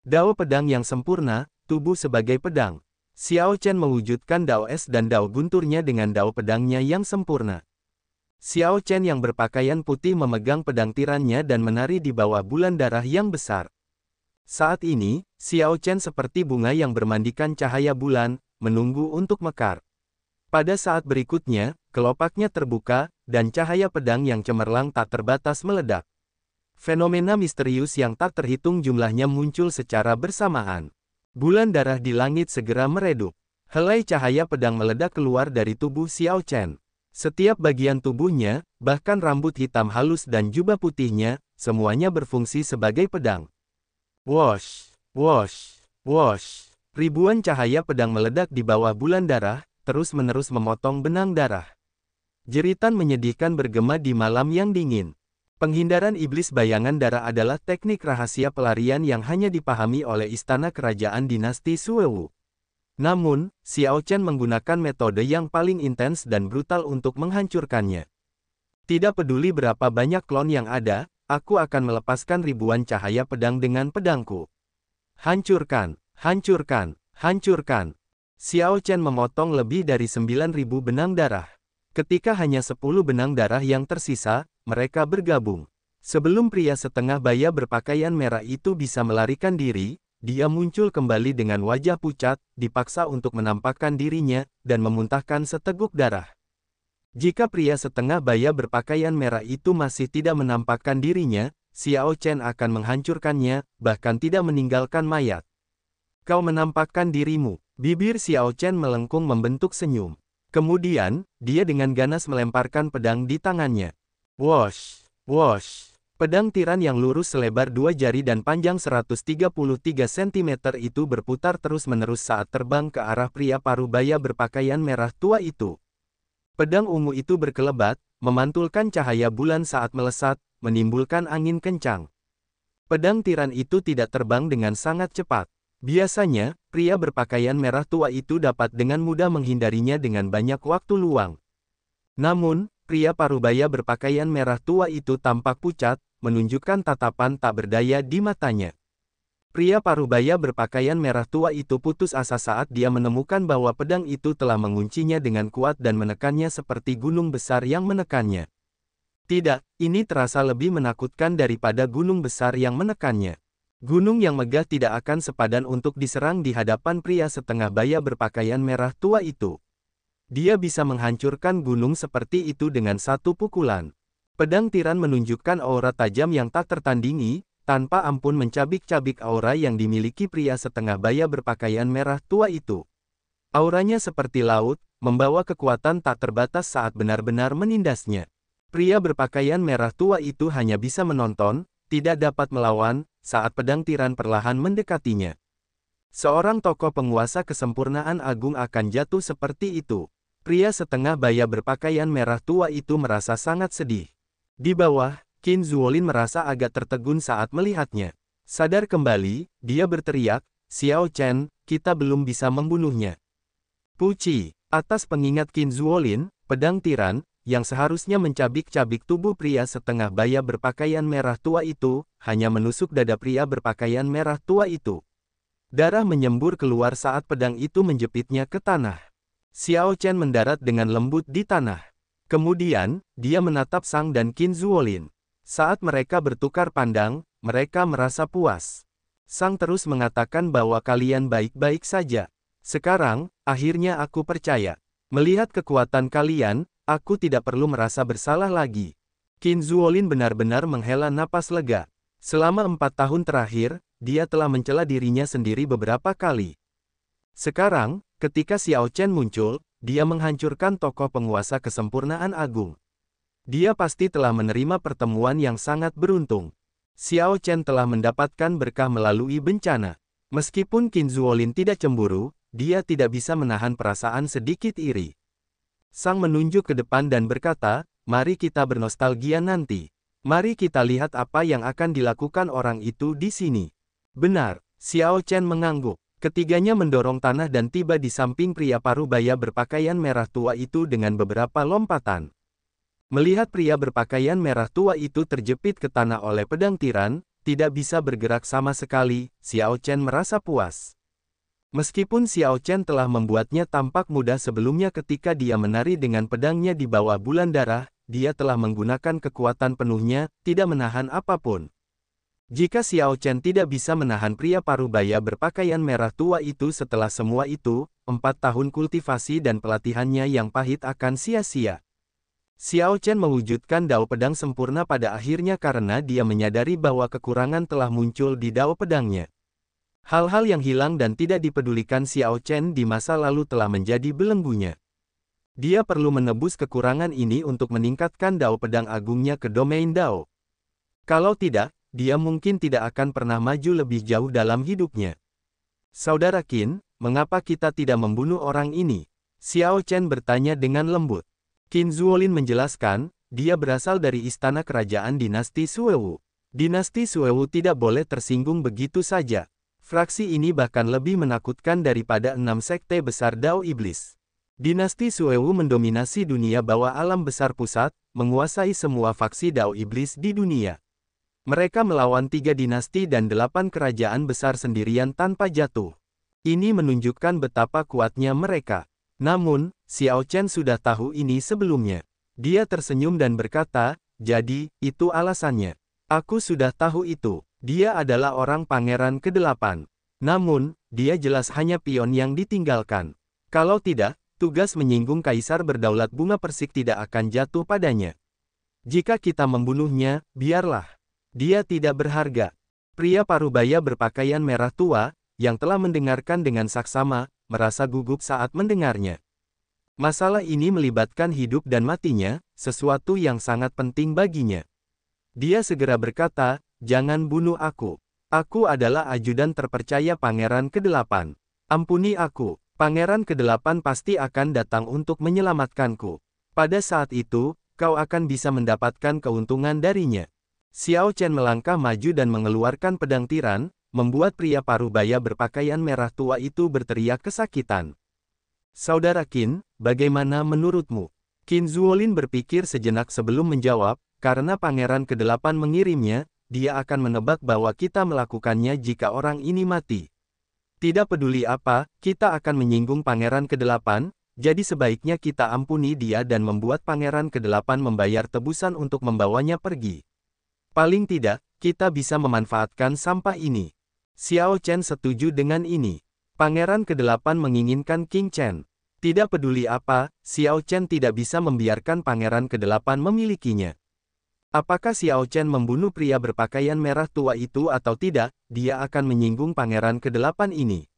Dao pedang yang sempurna, tubuh sebagai pedang. Xiao Chen mewujudkan dao es dan dao gunturnya dengan dao pedangnya yang sempurna. Xiao Chen yang berpakaian putih memegang pedang tirannya dan menari di bawah bulan darah yang besar. Saat ini, Xiao Chen seperti bunga yang bermandikan cahaya bulan, menunggu untuk mekar. Pada saat berikutnya, kelopaknya terbuka, dan cahaya pedang yang cemerlang tak terbatas meledak. Fenomena misterius yang tak terhitung jumlahnya muncul secara bersamaan. Bulan darah di langit segera meredup. Helai cahaya pedang meledak keluar dari tubuh Xiao Chen. Setiap bagian tubuhnya, bahkan rambut hitam halus dan jubah putihnya, semuanya berfungsi sebagai pedang. Wosh, wosh, wosh. Ribuan cahaya pedang meledak di bawah bulan darah, terus-menerus memotong benang darah. Jeritan menyedihkan bergema di malam yang dingin. Penghindaran iblis bayangan darah adalah teknik rahasia pelarian yang hanya dipahami oleh istana kerajaan dinasti Suewu. Namun, Xiao Chen menggunakan metode yang paling intens dan brutal untuk menghancurkannya. Tidak peduli berapa banyak klon yang ada, aku akan melepaskan ribuan cahaya pedang dengan pedangku. Hancurkan, hancurkan, hancurkan. Xiao Chen memotong lebih dari 9.000 benang darah. Ketika hanya 10 benang darah yang tersisa, mereka bergabung. Sebelum pria setengah baya berpakaian merah itu bisa melarikan diri, dia muncul kembali dengan wajah pucat, dipaksa untuk menampakkan dirinya, dan memuntahkan seteguk darah. Jika pria setengah baya berpakaian merah itu masih tidak menampakkan dirinya, Xiao Chen akan menghancurkannya, bahkan tidak meninggalkan mayat. Kau menampakkan dirimu. Bibir Xiao Chen melengkung membentuk senyum. Kemudian, dia dengan ganas melemparkan pedang di tangannya. Wosh, wosh. Pedang tiran yang lurus selebar 2 jari dan panjang 133 cm itu berputar terus-menerus saat terbang ke arah pria parubaya berpakaian merah tua itu. Pedang ungu itu berkelebat, memantulkan cahaya bulan saat melesat, menimbulkan angin kencang. Pedang tiran itu tidak terbang dengan sangat cepat. Biasanya, pria berpakaian merah tua itu dapat dengan mudah menghindarinya dengan banyak waktu luang. Namun, pria parubaya berpakaian merah tua itu tampak pucat, menunjukkan tatapan tak berdaya di matanya. Pria parubaya berpakaian merah tua itu putus asa saat dia menemukan bahwa pedang itu telah menguncinya dengan kuat dan menekannya seperti gunung besar yang menekannya. Tidak, ini terasa lebih menakutkan daripada gunung besar yang menekannya. Gunung yang megah tidak akan sepadan untuk diserang di hadapan pria setengah baya berpakaian merah tua itu. Dia bisa menghancurkan gunung seperti itu dengan satu pukulan. Pedang tiran menunjukkan aura tajam yang tak tertandingi, tanpa ampun mencabik-cabik aura yang dimiliki pria setengah baya berpakaian merah tua itu. Auranya seperti laut, membawa kekuatan tak terbatas saat benar-benar menindasnya. Pria berpakaian merah tua itu hanya bisa menonton, tidak dapat melawan, saat pedang tiran perlahan mendekatinya. Seorang tokoh penguasa kesempurnaan agung akan jatuh seperti itu. Pria setengah baya berpakaian merah tua itu merasa sangat sedih. Di bawah, Qin Zuolin merasa agak tertegun saat melihatnya. Sadar kembali, dia berteriak, Xiao Chen, kita belum bisa membunuhnya. Puci, atas pengingat Qin Zuolin, pedang tiran, yang seharusnya mencabik-cabik tubuh pria setengah baya berpakaian merah tua itu, hanya menusuk dada pria berpakaian merah tua itu. Darah menyembur keluar saat pedang itu menjepitnya ke tanah. Xiao Chen mendarat dengan lembut di tanah. Kemudian, dia menatap Sang dan Qin Zuolin. Saat mereka bertukar pandang, mereka merasa puas. Sang terus mengatakan bahwa kalian baik-baik saja. Sekarang, akhirnya aku percaya. Melihat kekuatan kalian, aku tidak perlu merasa bersalah lagi. Qin Zuolin benar-benar menghela napas lega. Selama 4 tahun terakhir, dia telah mencela dirinya sendiri beberapa kali. Sekarang, ketika Xiao Chen muncul, dia menghancurkan tokoh penguasa kesempurnaan agung. Dia pasti telah menerima pertemuan yang sangat beruntung. Xiao Chen telah mendapatkan berkah melalui bencana. Meskipun Qin Zuolin tidak cemburu, dia tidak bisa menahan perasaan sedikit iri. Sang menunjuk ke depan dan berkata, mari kita bernostalgia nanti. Mari kita lihat apa yang akan dilakukan orang itu di sini. Benar, Xiao Chen mengangguk. Ketiganya mendorong tanah dan tiba di samping pria parubaya berpakaian merah tua itu dengan beberapa lompatan. Melihat pria berpakaian merah tua itu terjepit ke tanah oleh pedang tiran, tidak bisa bergerak sama sekali, Xiao Chen merasa puas. Meskipun Xiao Chen telah membuatnya tampak mudah sebelumnya ketika dia menari dengan pedangnya di bawah bulan darah, dia telah menggunakan kekuatan penuhnya, tidak menahan apapun. Jika Xiao Chen tidak bisa menahan pria parubaya berpakaian merah tua itu setelah semua itu, 4 tahun kultivasi dan pelatihannya yang pahit akan sia-sia. Xiao Chen mewujudkan Dao Pedang sempurna pada akhirnya karena dia menyadari bahwa kekurangan telah muncul di Dao Pedangnya. Hal-hal yang hilang dan tidak dipedulikan Xiao Chen di masa lalu telah menjadi belenggunya. Dia perlu menebus kekurangan ini untuk meningkatkan Dao Pedang Agungnya ke domain Dao. Kalau tidak, dia mungkin tidak akan pernah maju lebih jauh dalam hidupnya. Saudara Qin, mengapa kita tidak membunuh orang ini? Xiao Chen bertanya dengan lembut. Qin Zuolin menjelaskan, dia berasal dari istana kerajaan dinasti Suewu. Dinasti Suewu tidak boleh tersinggung begitu saja. Fraksi ini bahkan lebih menakutkan daripada 6 sekte besar Dao Iblis. Dinasti Suewu mendominasi dunia bawah alam besar pusat, menguasai semua faksi Dao Iblis di dunia. Mereka melawan 3 dinasti dan 8 kerajaan besar sendirian tanpa jatuh. Ini menunjukkan betapa kuatnya mereka. Namun, Xiao Chen sudah tahu ini sebelumnya. Dia tersenyum dan berkata, jadi, itu alasannya. Aku sudah tahu itu. Dia adalah orang pangeran ke-8. Namun, dia jelas hanya pion yang ditinggalkan. Kalau tidak, tugas menyinggung kaisar berdaulat bunga persik tidak akan jatuh padanya. Jika kita membunuhnya, biarlah. Dia tidak berharga. Pria parubaya berpakaian merah tua, yang telah mendengarkan dengan saksama, merasa gugup saat mendengarnya. Masalah ini melibatkan hidup dan matinya, sesuatu yang sangat penting baginya. Dia segera berkata, jangan bunuh aku. Aku adalah ajudan terpercaya Pangeran ke-8. Ampuni aku, Pangeran ke-8 pasti akan datang untuk menyelamatkanku. Pada saat itu, kau akan bisa mendapatkan keuntungan darinya. Xiao Chen melangkah maju dan mengeluarkan pedang tiran, membuat pria parubaya berpakaian merah tua itu berteriak kesakitan. Saudara Qin, bagaimana menurutmu? Qin Zuolin berpikir sejenak sebelum menjawab, karena Pangeran ke-8 mengirimnya, dia akan menebak bahwa kita melakukannya jika orang ini mati. Tidak peduli apa, kita akan menyinggung Pangeran ke-8, jadi sebaiknya kita ampuni dia dan membuat Pangeran ke-8 membayar tebusan untuk membawanya pergi. Paling tidak, kita bisa memanfaatkan sampah ini. Xiao Chen setuju dengan ini. Pangeran ke-8 menginginkan King Chen. Tidak peduli apa, Xiao Chen tidak bisa membiarkan Pangeran ke-8 memilikinya. Apakah Xiao Chen membunuh pria berpakaian merah tua itu atau tidak, dia akan menyinggung Pangeran ke-8 ini.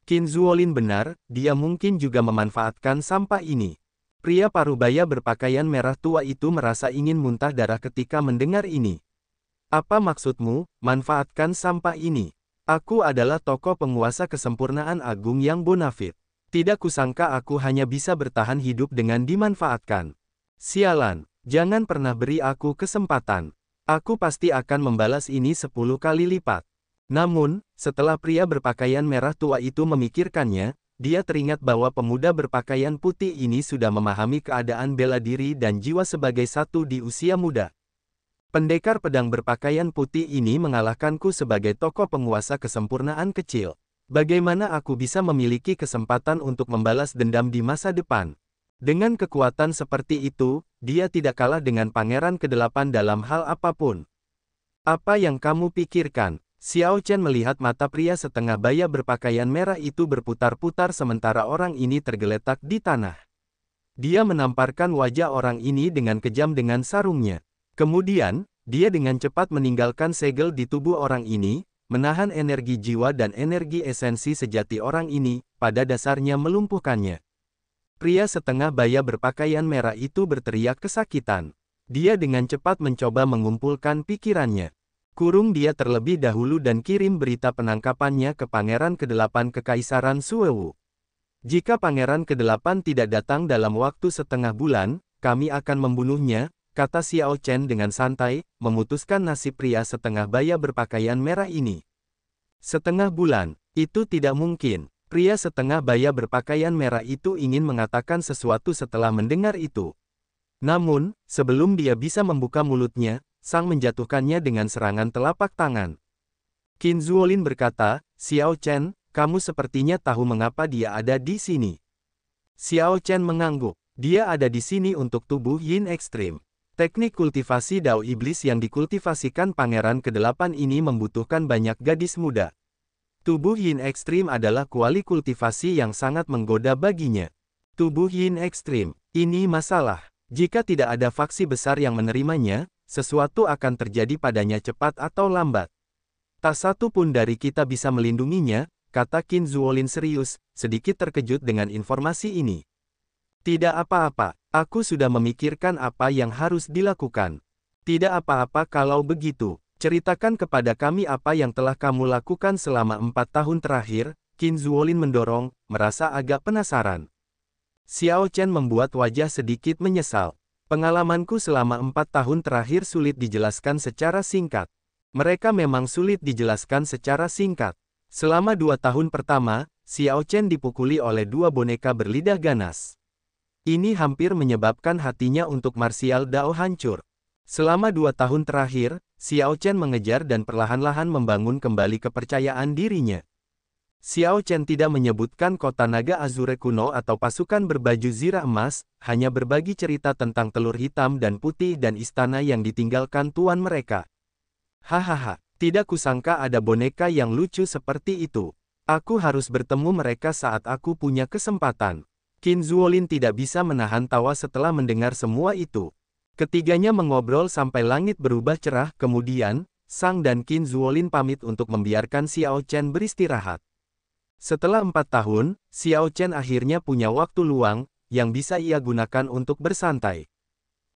Qin Zuolin benar, dia mungkin juga memanfaatkan sampah ini. Pria parubaya berpakaian merah tua itu merasa ingin muntah darah ketika mendengar ini. Apa maksudmu, manfaatkan sampah ini? Aku adalah tokoh penguasa kesempurnaan agung yang bonafit. Tidak kusangka aku hanya bisa bertahan hidup dengan dimanfaatkan. Sialan, jangan pernah beri aku kesempatan. Aku pasti akan membalas ini 10 kali lipat. Namun, setelah pria berpakaian merah tua itu memikirkannya, dia teringat bahwa pemuda berpakaian putih ini sudah memahami keadaan bela diri dan jiwa sebagai satu di usia muda. Pendekar pedang berpakaian putih ini mengalahkanku sebagai tokoh penguasa kesempurnaan kecil. Bagaimana aku bisa memiliki kesempatan untuk membalas dendam di masa depan? Dengan kekuatan seperti itu, dia tidak kalah dengan Pangeran ke-8 dalam hal apapun. Apa yang kamu pikirkan? Xiao Chen melihat mata pria setengah baya berpakaian merah itu berputar-putar sementara orang ini tergeletak di tanah. Dia menamparkan wajah orang ini dengan kejam dengan sarungnya. Kemudian, dia dengan cepat meninggalkan segel di tubuh orang ini, menahan energi jiwa dan energi esensi sejati orang ini, pada dasarnya melumpuhkannya. Pria setengah baya berpakaian merah itu berteriak kesakitan. Dia dengan cepat mencoba mengumpulkan pikirannya. Kurung dia terlebih dahulu dan kirim berita penangkapannya ke Pangeran ke-8 Kekaisaran Suewu. Jika Pangeran ke-8 tidak datang dalam waktu setengah bulan, kami akan membunuhnya, kata Xiao Chen dengan santai, memutuskan nasib pria setengah baya berpakaian merah ini. Setengah bulan, itu tidak mungkin. Pria setengah baya berpakaian merah itu ingin mengatakan sesuatu setelah mendengar itu. Namun, sebelum dia bisa membuka mulutnya, Sang menjatuhkannya dengan serangan telapak tangan. Qin Zuolin berkata, Xiao Chen, kamu sepertinya tahu mengapa dia ada di sini. Xiao Chen mengangguk. Dia ada di sini untuk tubuh Yin ekstrim. Teknik kultivasi Dao Iblis yang dikultivasikan Pangeran ke-8 ini membutuhkan banyak gadis muda. Tubuh Yin ekstrim adalah kuali kultivasi yang sangat menggoda baginya. Tubuh Yin ekstrim, ini masalah. Jika tidak ada faksi besar yang menerimanya, sesuatu akan terjadi padanya cepat atau lambat. Tak satu pun dari kita bisa melindunginya, kata Qin Zuolin serius, sedikit terkejut dengan informasi ini. Tidak apa-apa, aku sudah memikirkan apa yang harus dilakukan. Tidak apa-apa kalau begitu. Ceritakan kepada kami apa yang telah kamu lakukan selama 4 tahun terakhir, Qin Zuolin mendorong, merasa agak penasaran. Xiao Chen membuat wajah sedikit menyesal. Pengalamanku selama 4 tahun terakhir sulit dijelaskan secara singkat. Mereka memang sulit dijelaskan secara singkat. Selama 2 tahun pertama, Xiao Chen dipukuli oleh 2 boneka berlidah ganas. Ini hampir menyebabkan hatinya untuk martial Dao hancur. Selama 2 tahun terakhir, Xiao Chen mengejar dan perlahan-lahan membangun kembali kepercayaan dirinya. Xiao Chen tidak menyebutkan kota naga Azure kuno atau pasukan berbaju zirah emas, hanya berbagi cerita tentang telur hitam dan putih dan istana yang ditinggalkan tuan mereka. Hahaha, tidak kusangka ada boneka yang lucu seperti itu. Aku harus bertemu mereka saat aku punya kesempatan. Qin Zuolin tidak bisa menahan tawa setelah mendengar semua itu. Ketiganya mengobrol sampai langit berubah cerah, kemudian, Sang dan Qin Zuolin pamit untuk membiarkan Xiao Chen beristirahat. Setelah 4 tahun, Xiao Chen akhirnya punya waktu luang, yang bisa ia gunakan untuk bersantai.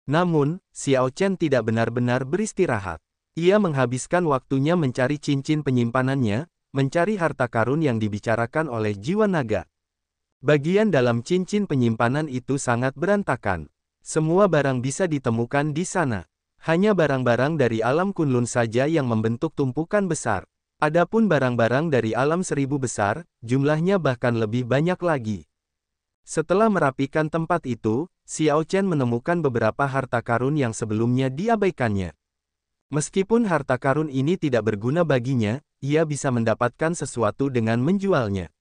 Namun, Xiao Chen tidak benar-benar beristirahat. Ia menghabiskan waktunya mencari cincin penyimpanannya, mencari harta karun yang dibicarakan oleh jiwa naga. Bagian dalam cincin penyimpanan itu sangat berantakan. Semua barang bisa ditemukan di sana. Hanya barang-barang dari alam Kunlun saja yang membentuk tumpukan besar. Adapun barang-barang dari alam 1000 besar, jumlahnya bahkan lebih banyak lagi. Setelah merapikan tempat itu, Xiao Chen menemukan beberapa harta karun yang sebelumnya diabaikannya. Meskipun harta karun ini tidak berguna baginya, ia bisa mendapatkan sesuatu dengan menjualnya.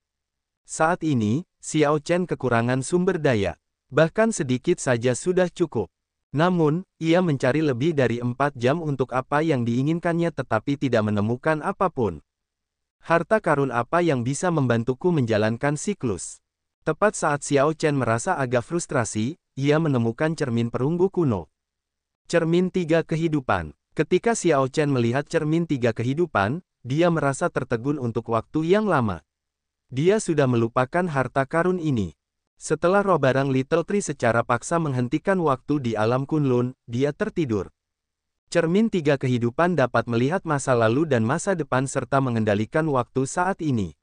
Saat ini, Xiao Chen kekurangan sumber daya. Bahkan sedikit saja sudah cukup. Namun, ia mencari lebih dari 4 jam untuk apa yang diinginkannya tetapi tidak menemukan apapun. Harta karun apa yang bisa membantuku menjalankan siklus? Tepat saat Xiao Chen merasa agak frustrasi, ia menemukan cermin perunggu kuno. Cermin 3 kehidupan. Ketika Xiao Chen melihat cermin 3 kehidupan, dia merasa tertegun untuk waktu yang lama. Dia sudah melupakan harta karun ini. Setelah roh barang Little Tree secara paksa menghentikan waktu di alam Kunlun, dia tertidur. Cermin 3 kehidupan dapat melihat masa lalu dan masa depan serta mengendalikan waktu saat ini.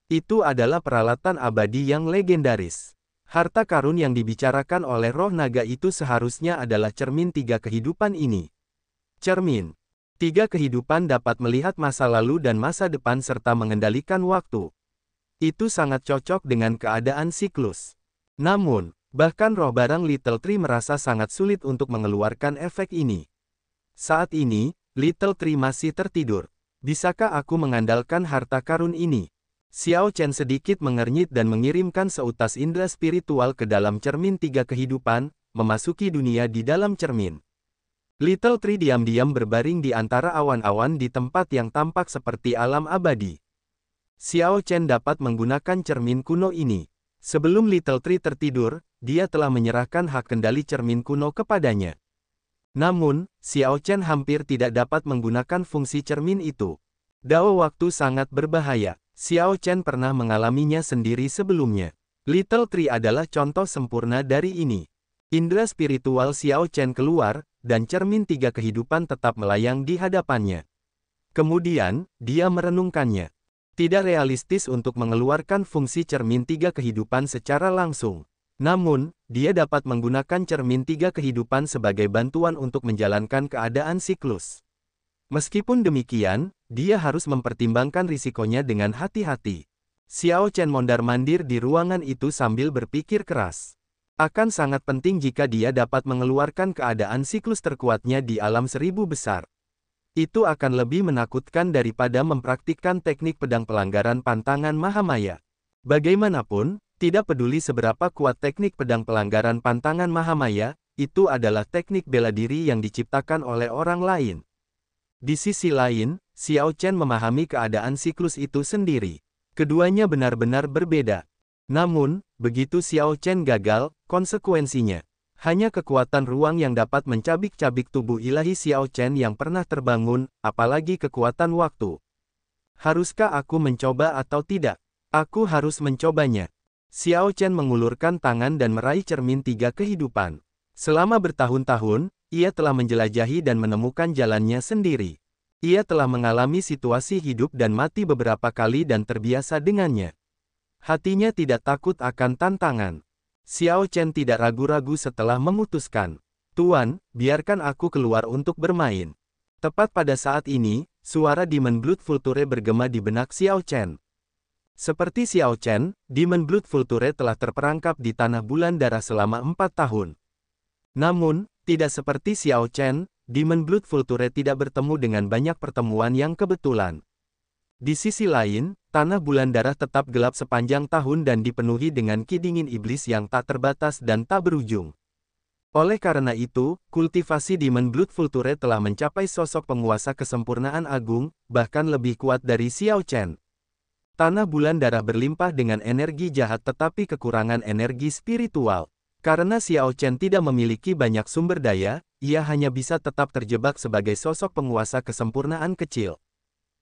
Itu adalah peralatan abadi yang legendaris. Harta karun yang dibicarakan oleh roh naga itu seharusnya adalah cermin 3 kehidupan ini. Cermin 3 kehidupan dapat melihat masa lalu dan masa depan serta mengendalikan waktu. Itu sangat cocok dengan keadaan siklus. Namun, bahkan roh barang Little Tree merasa sangat sulit untuk mengeluarkan efek ini. Saat ini, Little Tree masih tertidur. Bisakah aku mengandalkan harta karun ini? Xiao Chen sedikit mengernyit dan mengirimkan seutas indera spiritual ke dalam cermin 3 kehidupan, memasuki dunia di dalam cermin. Little Tree diam-diam berbaring di antara awan-awan di tempat yang tampak seperti alam abadi. Xiao Chen dapat menggunakan cermin kuno ini. Sebelum Little Tree tertidur, dia telah menyerahkan hak kendali cermin kuno kepadanya. Namun, Xiao Chen hampir tidak dapat menggunakan fungsi cermin itu. Dao waktu sangat berbahaya. Xiao Chen pernah mengalaminya sendiri sebelumnya. Little Tree adalah contoh sempurna dari ini. Indera spiritual Xiao Chen keluar, dan cermin 3 kehidupan tetap melayang di hadapannya. Kemudian, dia merenungkannya. Tidak realistis untuk mengeluarkan fungsi cermin 3 kehidupan secara langsung. Namun, dia dapat menggunakan cermin 3 kehidupan sebagai bantuan untuk menjalankan keadaan siklus. Meskipun demikian, dia harus mempertimbangkan risikonya dengan hati-hati. Xiao Chen mondar-mandir di ruangan itu sambil berpikir keras. Akan sangat penting jika dia dapat mengeluarkan keadaan siklus terkuatnya di alam 1000 besar. Itu akan lebih menakutkan daripada mempraktikkan teknik pedang pelanggaran pantangan Mahamaya. Bagaimanapun, tidak peduli seberapa kuat teknik pedang pelanggaran pantangan Mahamaya, itu adalah teknik bela diri yang diciptakan oleh orang lain. Di sisi lain, Xiao Chen memahami keadaan siklus itu sendiri. Keduanya benar-benar berbeda. Namun, begitu Xiao Chen gagal, konsekuensinya. Hanya kekuatan ruang yang dapat mencabik-cabik tubuh ilahi Xiao Chen yang pernah terbangun, apalagi kekuatan waktu. Haruskah aku mencoba atau tidak? Aku harus mencobanya. Xiao Chen mengulurkan tangan dan meraih cermin tiga kehidupan. Selama bertahun-tahun, ia telah menjelajahi dan menemukan jalannya sendiri. Ia telah mengalami situasi hidup dan mati beberapa kali dan terbiasa dengannya. Hatinya tidak takut akan tantangan. Xiao Chen tidak ragu-ragu setelah memutuskan. Tuan, biarkan aku keluar untuk bermain. Tepat pada saat ini, suara Demon Blood Vulture bergema di benak Xiao Chen. Seperti Xiao Chen, Demon Blood Vulture telah terperangkap di tanah bulan darah selama 4 tahun. Namun, tidak seperti Xiao Chen, Demon Blood Vulture tidak bertemu dengan banyak pertemuan yang kebetulan. Di sisi lain, tanah bulan darah tetap gelap sepanjang tahun dan dipenuhi dengan ki dingin iblis yang tak terbatas dan tak berujung. Oleh karena itu, kultivasi Demon Blood Vulture telah mencapai sosok penguasa kesempurnaan agung, bahkan lebih kuat dari Xiao Chen. Tanah bulan darah berlimpah dengan energi jahat tetapi kekurangan energi spiritual. Karena Xiao Chen tidak memiliki banyak sumber daya, ia hanya bisa tetap terjebak sebagai sosok penguasa kesempurnaan kecil.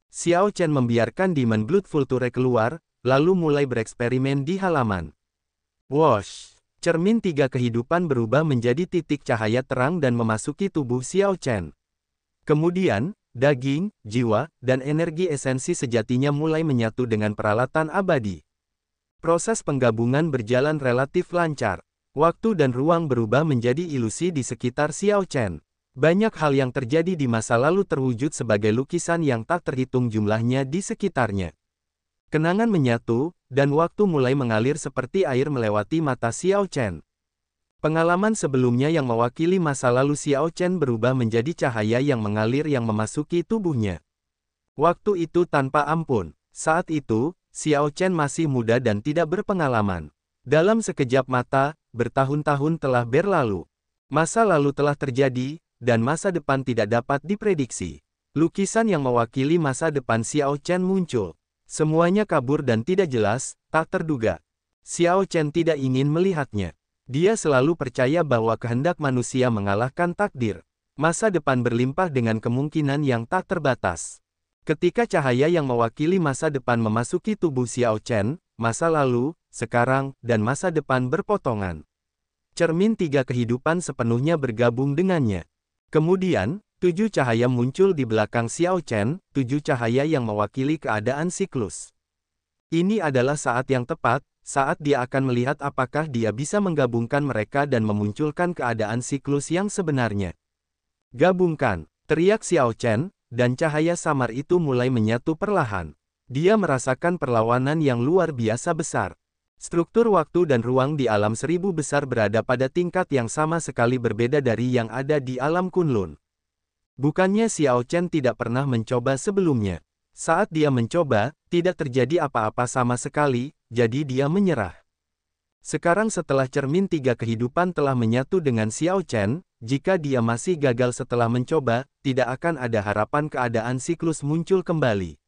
Xiao Chen membiarkan Demon Blood Vulture keluar, lalu mulai bereksperimen di halaman. Wosh! Cermin tiga kehidupan berubah menjadi titik cahaya terang dan memasuki tubuh Xiao Chen. Kemudian, daging, jiwa, dan energi esensi sejatinya mulai menyatu dengan peralatan abadi. Proses penggabungan berjalan relatif lancar. Waktu dan ruang berubah menjadi ilusi di sekitar Xiao Chen. Banyak hal yang terjadi di masa lalu terwujud sebagai lukisan yang tak terhitung jumlahnya di sekitarnya. Kenangan menyatu, dan waktu mulai mengalir seperti air melewati mata Xiao Chen. Pengalaman sebelumnya yang mewakili masa lalu Xiao Chen berubah menjadi cahaya yang mengalir yang memasuki tubuhnya. Waktu itu tanpa ampun. Saat itu, Xiao Chen masih muda dan tidak berpengalaman. Dalam sekejap mata, bertahun-tahun telah berlalu. Masa lalu telah terjadi, dan masa depan tidak dapat diprediksi. Lukisan yang mewakili masa depan Xiao Chen muncul. Semuanya kabur dan tidak jelas, tak terduga. Xiao Chen tidak ingin melihatnya. Dia selalu percaya bahwa kehendak manusia mengalahkan takdir. Masa depan berlimpah dengan kemungkinan yang tak terbatas. Ketika cahaya yang mewakili masa depan memasuki tubuh Xiao Chen, masa lalu, sekarang, dan masa depan berpotongan. Cermin tiga kehidupan sepenuhnya bergabung dengannya. Kemudian, 7 cahaya muncul di belakang Xiao Chen, 7 cahaya yang mewakili keadaan siklus. Ini adalah saat yang tepat, saat dia akan melihat apakah dia bisa menggabungkan mereka dan memunculkan keadaan siklus yang sebenarnya. Gabungkan, teriak Xiao Chen, dan cahaya samar itu mulai menyatu perlahan. Dia merasakan perlawanan yang luar biasa besar. Struktur waktu dan ruang di alam seribu besar berada pada tingkat yang sama sekali berbeda dari yang ada di alam Kunlun. Bukannya Xiao Chen tidak pernah mencoba sebelumnya. Saat dia mencoba, tidak terjadi apa-apa sama sekali, jadi dia menyerah. Sekarang setelah cermin tiga kehidupan telah menyatu dengan Xiao Chen, jika dia masih gagal setelah mencoba, tidak akan ada harapan keadaan siklus muncul kembali.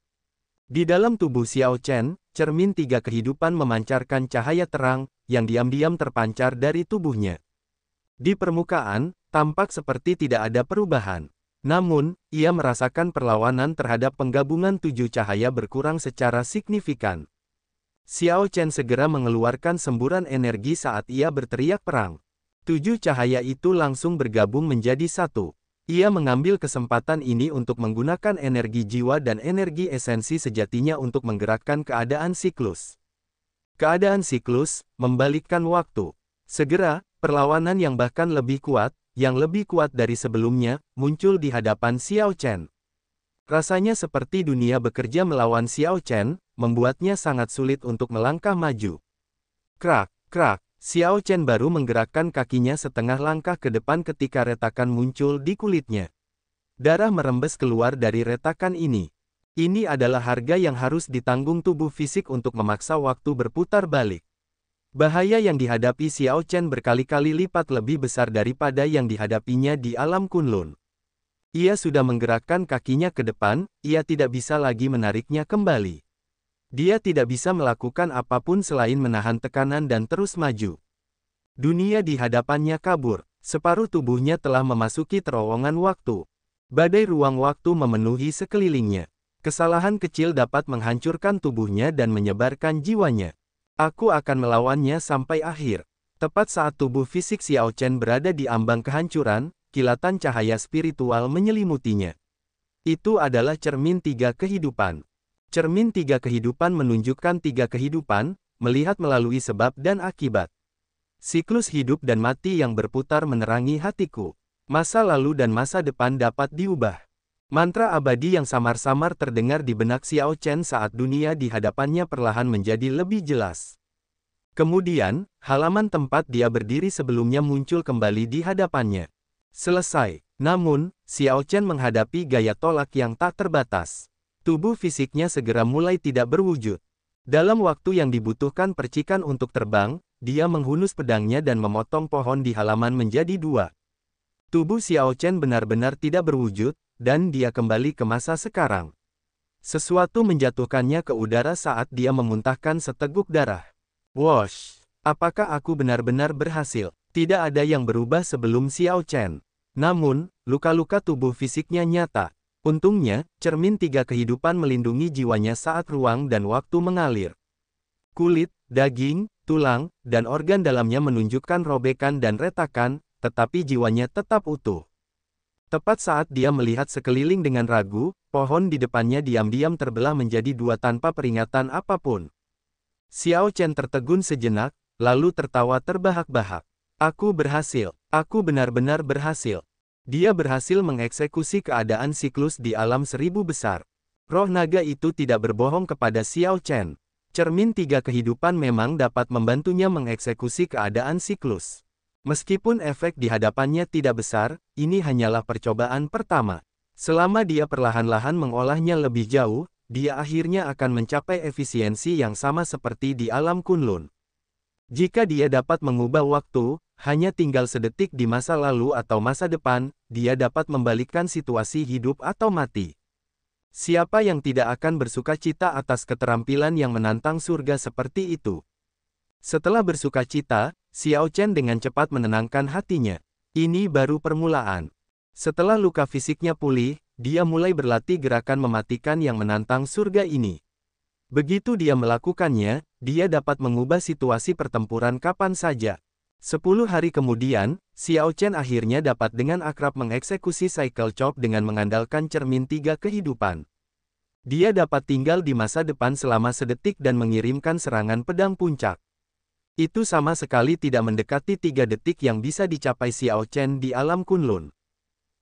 Di dalam tubuh Xiao Chen, cermin tiga kehidupan memancarkan cahaya terang, yang diam-diam terpancar dari tubuhnya. Di permukaan, tampak seperti tidak ada perubahan. Namun, ia merasakan perlawanan terhadap penggabungan 7 cahaya berkurang secara signifikan. Xiao Chen segera mengeluarkan semburan energi saat ia berteriak perang. 7 cahaya itu langsung bergabung menjadi satu. Ia mengambil kesempatan ini untuk menggunakan energi jiwa dan energi esensi sejatinya untuk menggerakkan keadaan siklus. Keadaan siklus, membalikkan waktu. Segera, perlawanan yang bahkan lebih kuat, yang lebih kuat dari sebelumnya, muncul di hadapan Xiao Chen. Rasanya seperti dunia bekerja melawan Xiao Chen, membuatnya sangat sulit untuk melangkah maju. Krak, krak. Xiao Chen baru menggerakkan kakinya setengah langkah ke depan ketika retakan muncul di kulitnya. Darah merembes keluar dari retakan ini. Ini adalah harga yang harus ditanggung tubuh fisik untuk memaksa waktu berputar balik. Bahaya yang dihadapi Xiao Chen berkali-kali lipat lebih besar daripada yang dihadapinya di alam Kunlun. Ia sudah menggerakkan kakinya ke depan, ia tidak bisa lagi menariknya kembali. Dia tidak bisa melakukan apapun selain menahan tekanan dan terus maju. Dunia di hadapannya kabur, separuh tubuhnya telah memasuki terowongan waktu. Badai ruang waktu memenuhi sekelilingnya. Kesalahan kecil dapat menghancurkan tubuhnya dan menyebarkan jiwanya. Aku akan melawannya sampai akhir. Tepat saat tubuh fisik Xiao Chen berada di ambang kehancuran, kilatan cahaya spiritual menyelimutinya. Itu adalah cermin tiga kehidupan. Cermin tiga kehidupan menunjukkan tiga kehidupan, melihat melalui sebab dan akibat. Siklus hidup dan mati yang berputar menerangi hatiku. Masa lalu dan masa depan dapat diubah. Mantra abadi yang samar-samar terdengar di benak Xiao Chen saat dunia di hadapannya perlahan menjadi lebih jelas. Kemudian, halaman tempat dia berdiri sebelumnya muncul kembali di hadapannya. Selesai. Namun, Xiao Chen menghadapi gaya tolak yang tak terbatas. Tubuh fisiknya segera mulai tidak berwujud. Dalam waktu yang dibutuhkan percikan untuk terbang, dia menghunus pedangnya dan memotong pohon di halaman menjadi dua. Tubuh Xiao Chen benar-benar tidak berwujud, dan dia kembali ke masa sekarang. Sesuatu menjatuhkannya ke udara saat dia memuntahkan seteguk darah. Wosh! Apakah aku benar-benar berhasil? Tidak ada yang berubah sebelum Xiao Chen. Namun, luka-luka tubuh fisiknya nyata. Untungnya, cermin tiga kehidupan melindungi jiwanya saat ruang dan waktu mengalir. Kulit, daging, tulang, dan organ dalamnya menunjukkan robekan dan retakan, tetapi jiwanya tetap utuh. Tepat saat dia melihat sekeliling dengan ragu, pohon di depannya diam-diam terbelah menjadi dua tanpa peringatan apapun. Xiao Chen tertegun sejenak, lalu tertawa terbahak-bahak. Aku berhasil. Aku benar-benar berhasil. Dia berhasil mengeksekusi keadaan siklus di alam seribu besar. Roh naga itu tidak berbohong kepada Xiao Chen. Cermin tiga kehidupan memang dapat membantunya mengeksekusi keadaan siklus. Meskipun efek di hadapannya tidak besar, ini hanyalah percobaan pertama. Selama dia perlahan-lahan mengolahnya lebih jauh, dia akhirnya akan mencapai efisiensi yang sama seperti di alam Kunlun. Jika dia dapat mengubah waktu, hanya tinggal sedetik di masa lalu atau masa depan, dia dapat membalikkan situasi hidup atau mati. Siapa yang tidak akan bersukacita atas keterampilan yang menantang surga seperti itu? Setelah bersukacita, Xiao Chen dengan cepat menenangkan hatinya. Ini baru permulaan. Setelah luka fisiknya pulih, dia mulai berlatih gerakan mematikan yang menantang surga ini. Begitu dia melakukannya, dia dapat mengubah situasi pertempuran kapan saja. 10 hari kemudian, Xiao Chen akhirnya dapat dengan akrab mengeksekusi Cycle Chop dengan mengandalkan cermin tiga kehidupan. Dia dapat tinggal di masa depan selama sedetik dan mengirimkan serangan pedang puncak. Itu sama sekali tidak mendekati 3 detik yang bisa dicapai Xiao Chen di alam Kunlun.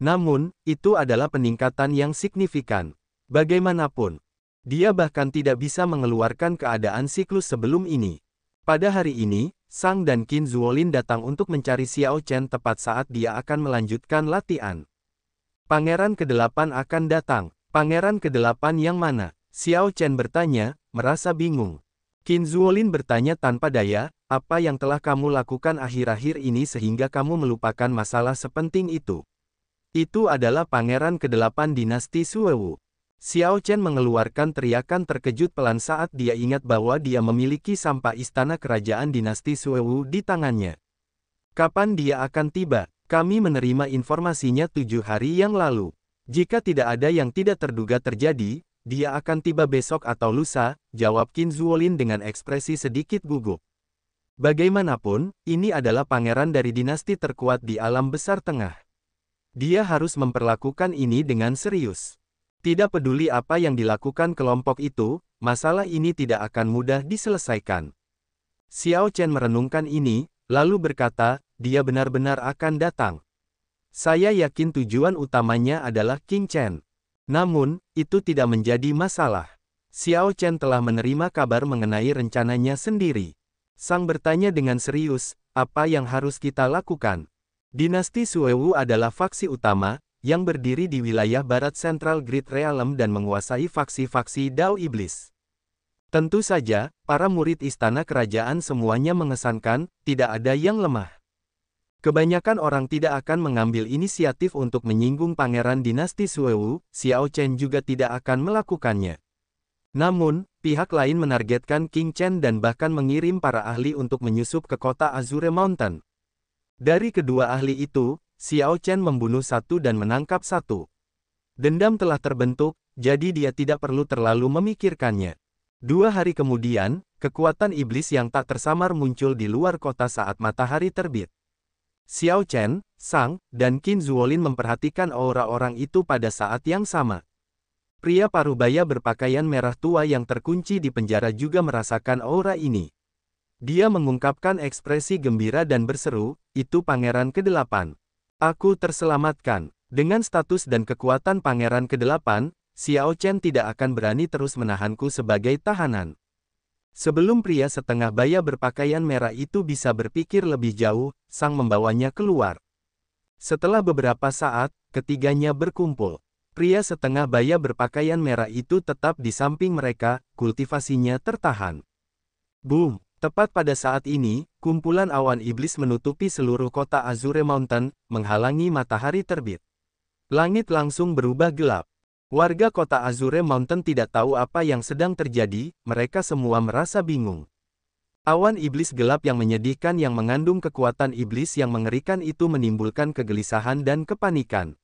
Namun, itu adalah peningkatan yang signifikan. Bagaimanapun, dia bahkan tidak bisa mengeluarkan keadaan siklus sebelum ini. Pada hari ini, Sang dan Qin Zuolin datang untuk mencari Xiao Chen tepat saat dia akan melanjutkan latihan. Pangeran ke-8 akan datang. Pangeran ke-8 yang mana? Xiao Chen bertanya, merasa bingung. Qin Zuolin bertanya tanpa daya, apa yang telah kamu lakukan akhir-akhir ini sehingga kamu melupakan masalah sepenting itu? Itu adalah Pangeran ke-8 dinasti Suewu. Xiao Chen mengeluarkan teriakan terkejut pelan saat dia ingat bahwa dia memiliki sampah istana kerajaan dinasti Suewu di tangannya. Kapan dia akan tiba? Kami menerima informasinya 7 hari yang lalu. Jika tidak ada yang tidak terduga terjadi, dia akan tiba besok atau lusa, jawab Qin Zuolin dengan ekspresi sedikit gugup. Bagaimanapun, ini adalah pangeran dari dinasti terkuat di alam besar tengah. Dia harus memperlakukan ini dengan serius. Tidak peduli apa yang dilakukan kelompok itu, masalah ini tidak akan mudah diselesaikan. Xiao Chen merenungkan ini, lalu berkata, dia benar-benar akan datang. Saya yakin tujuan utamanya adalah King Chen. Namun, itu tidak menjadi masalah. Xiao Chen telah menerima kabar mengenai rencananya sendiri. Sang bertanya dengan serius, apa yang harus kita lakukan? Dinasti Suewu adalah faksi utama, yang berdiri di wilayah barat Central Great Realm dan menguasai faksi-faksi Dao Iblis. Tentu saja, para murid istana kerajaan semuanya mengesankan, tidak ada yang lemah. Kebanyakan orang tidak akan mengambil inisiatif untuk menyinggung pangeran dinasti Suewu, Xiao Chen juga tidak akan melakukannya. Namun, pihak lain menargetkan King Chen dan bahkan mengirim para ahli untuk menyusup ke kota Azure Mountain. Dari kedua ahli itu, Xiao Chen membunuh satu dan menangkap satu. Dendam telah terbentuk, jadi dia tidak perlu terlalu memikirkannya. 2 hari kemudian, kekuatan iblis yang tak tersamar muncul di luar kota saat matahari terbit. Xiao Chen, Sang, dan Qin Zuolin memperhatikan aura orang itu pada saat yang sama. Pria parubaya berpakaian merah tua yang terkunci di penjara juga merasakan aura ini. Dia mengungkapkan ekspresi gembira dan berseru, "Itu Pangeran ke-8. Aku terselamatkan." Dengan status dan kekuatan Pangeran ke-8, Xiao Chen tidak akan berani terus menahanku sebagai tahanan. Sebelum pria setengah baya berpakaian merah itu bisa berpikir lebih jauh, Sang membawanya keluar. Setelah beberapa saat, ketiganya berkumpul. Pria setengah baya berpakaian merah itu tetap di samping mereka, kultivasinya tertahan. Boom! Tepat pada saat ini, kumpulan awan iblis menutupi seluruh kota Azure Mountain, menghalangi matahari terbit. Langit langsung berubah gelap. Warga kota Azure Mountain tidak tahu apa yang sedang terjadi, mereka semua merasa bingung. Awan iblis gelap yang menyedihkan yang mengandung kekuatan iblis yang mengerikan itu menimbulkan kegelisahan dan kepanikan.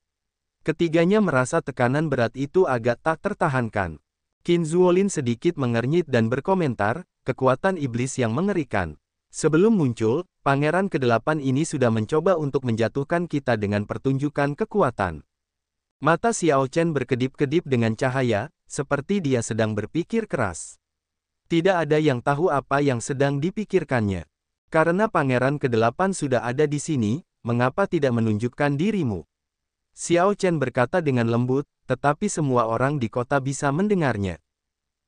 Ketiganya merasa tekanan berat itu agak tak tertahankan. Qin Zuolin sedikit mengernyit dan berkomentar, kekuatan iblis yang mengerikan. Sebelum muncul, Pangeran ke-8 ini sudah mencoba untuk menjatuhkan kita dengan pertunjukan kekuatan. Mata Xiao Chen berkedip-kedip dengan cahaya, seperti dia sedang berpikir keras. Tidak ada yang tahu apa yang sedang dipikirkannya. Karena Pangeran ke-8 sudah ada di sini, mengapa tidak menunjukkan dirimu? Xiao Chen berkata dengan lembut, tetapi semua orang di kota bisa mendengarnya.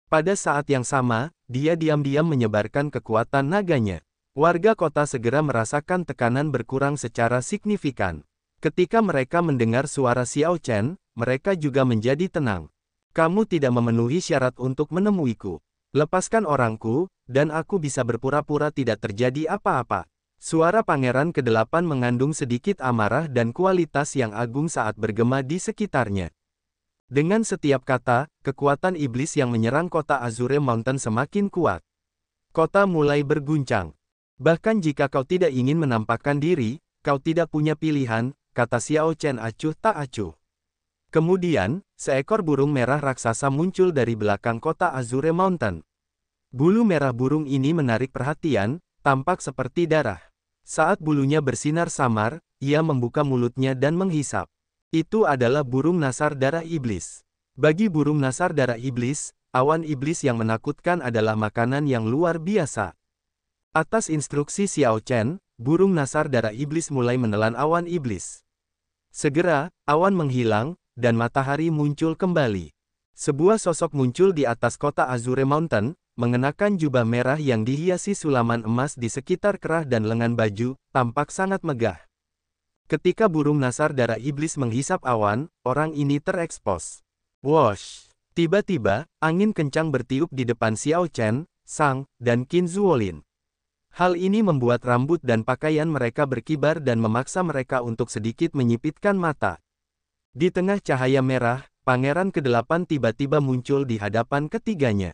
Pada saat yang sama, dia diam-diam menyebarkan kekuatan naganya. Warga kota segera merasakan tekanan berkurang secara signifikan. Ketika mereka mendengar suara Xiao Chen, mereka juga menjadi tenang. Kamu tidak memenuhi syarat untuk menemuiku. Lepaskan orangku, dan aku bisa berpura-pura tidak terjadi apa-apa. Suara Pangeran ke-8 mengandung sedikit amarah dan kualitas yang agung saat bergema di sekitarnya. Dengan setiap kata, kekuatan iblis yang menyerang kota Azure Mountain semakin kuat. Kota mulai berguncang. Bahkan jika kau tidak ingin menampakkan diri, kau tidak punya pilihan, kata Xiao Chen acuh tak acuh. Kemudian, seekor burung merah raksasa muncul dari belakang kota Azure Mountain. Bulu merah burung ini menarik perhatian, tampak seperti darah. Saat bulunya bersinar samar, ia membuka mulutnya dan menghisap. Itu adalah burung nasar darah iblis. Bagi burung nasar darah iblis, awan iblis yang menakutkan adalah makanan yang luar biasa. Atas instruksi Xiao Chen, burung nasar darah iblis mulai menelan awan iblis. Segera, awan menghilang, dan matahari muncul kembali. Sebuah sosok muncul di atas kota Azure Mountain, mengenakan jubah merah yang dihiasi sulaman emas di sekitar kerah dan lengan baju, tampak sangat megah. Ketika burung nasar darah iblis menghisap awan, orang ini terekspos. Wosh! Tiba-tiba, angin kencang bertiup di depan Xiao Chen, Sang, dan Qin Zuolin. Hal ini membuat rambut dan pakaian mereka berkibar dan memaksa mereka untuk sedikit menyipitkan mata. Di tengah cahaya merah, Pangeran ke-8 tiba-tiba muncul di hadapan ketiganya.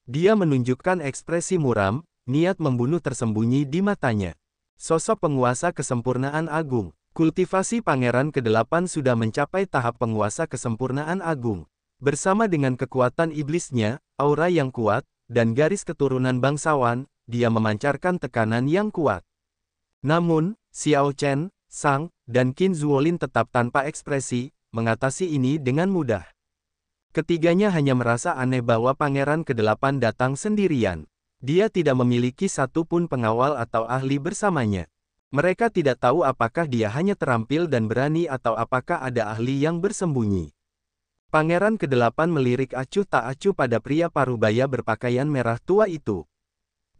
Dia menunjukkan ekspresi muram, niat membunuh tersembunyi di matanya. Sosok penguasa kesempurnaan agung. Kultivasi Pangeran ke-8 sudah mencapai tahap penguasa kesempurnaan agung. Bersama dengan kekuatan iblisnya, aura yang kuat, dan garis keturunan bangsawan, dia memancarkan tekanan yang kuat. Namun, Xiao Chen, Sang, dan Qin Zuolin tetap tanpa ekspresi, mengatasi ini dengan mudah. Ketiganya hanya merasa aneh bahwa Pangeran ke-8 datang sendirian. Dia tidak memiliki satu pun pengawal atau ahli bersamanya. Mereka tidak tahu apakah dia hanya terampil dan berani atau apakah ada ahli yang bersembunyi. Pangeran ke-8 melirik acuh tak acuh pada pria parubaya berpakaian merah tua itu.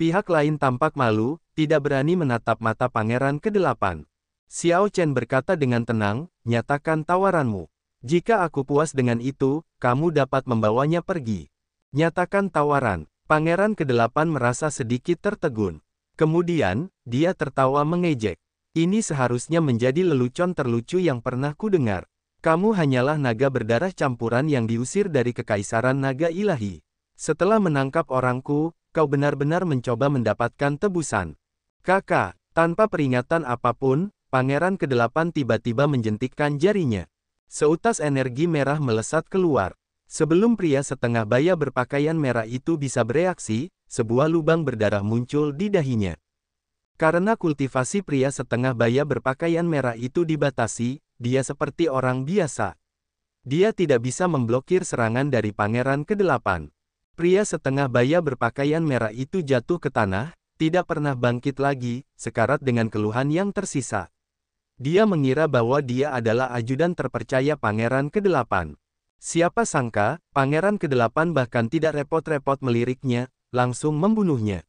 Pihak lain tampak malu, tidak berani menatap mata Pangeran ke-8. Xiao Chen berkata dengan tenang, nyatakan tawaranmu. Jika aku puas dengan itu, kamu dapat membawanya pergi. Nyatakan tawaran. Pangeran ke-8 merasa sedikit tertegun. Kemudian, dia tertawa mengejek. Ini seharusnya menjadi lelucon terlucu yang pernah kudengar. Kamu hanyalah naga berdarah campuran yang diusir dari kekaisaran naga ilahi. Setelah menangkap orangku, kau benar-benar mencoba mendapatkan tebusan. Kakak, Tanpa peringatan apapun, Pangeran ke-8 tiba-tiba menjentikkan jarinya. Seutas energi merah melesat keluar. Sebelum pria setengah baya berpakaian merah itu bisa bereaksi, sebuah lubang berdarah muncul di dahinya. Karena kultivasi pria setengah baya berpakaian merah itu dibatasi, dia seperti orang biasa. Dia tidak bisa memblokir serangan dari Pangeran ke-8. Pria setengah baya berpakaian merah itu jatuh ke tanah, tidak pernah bangkit lagi, sekarat dengan keluhan yang tersisa. Dia mengira bahwa dia adalah ajudan terpercaya Pangeran ke-8. Siapa sangka, Pangeran ke-8 bahkan tidak repot-repot meliriknya, langsung membunuhnya.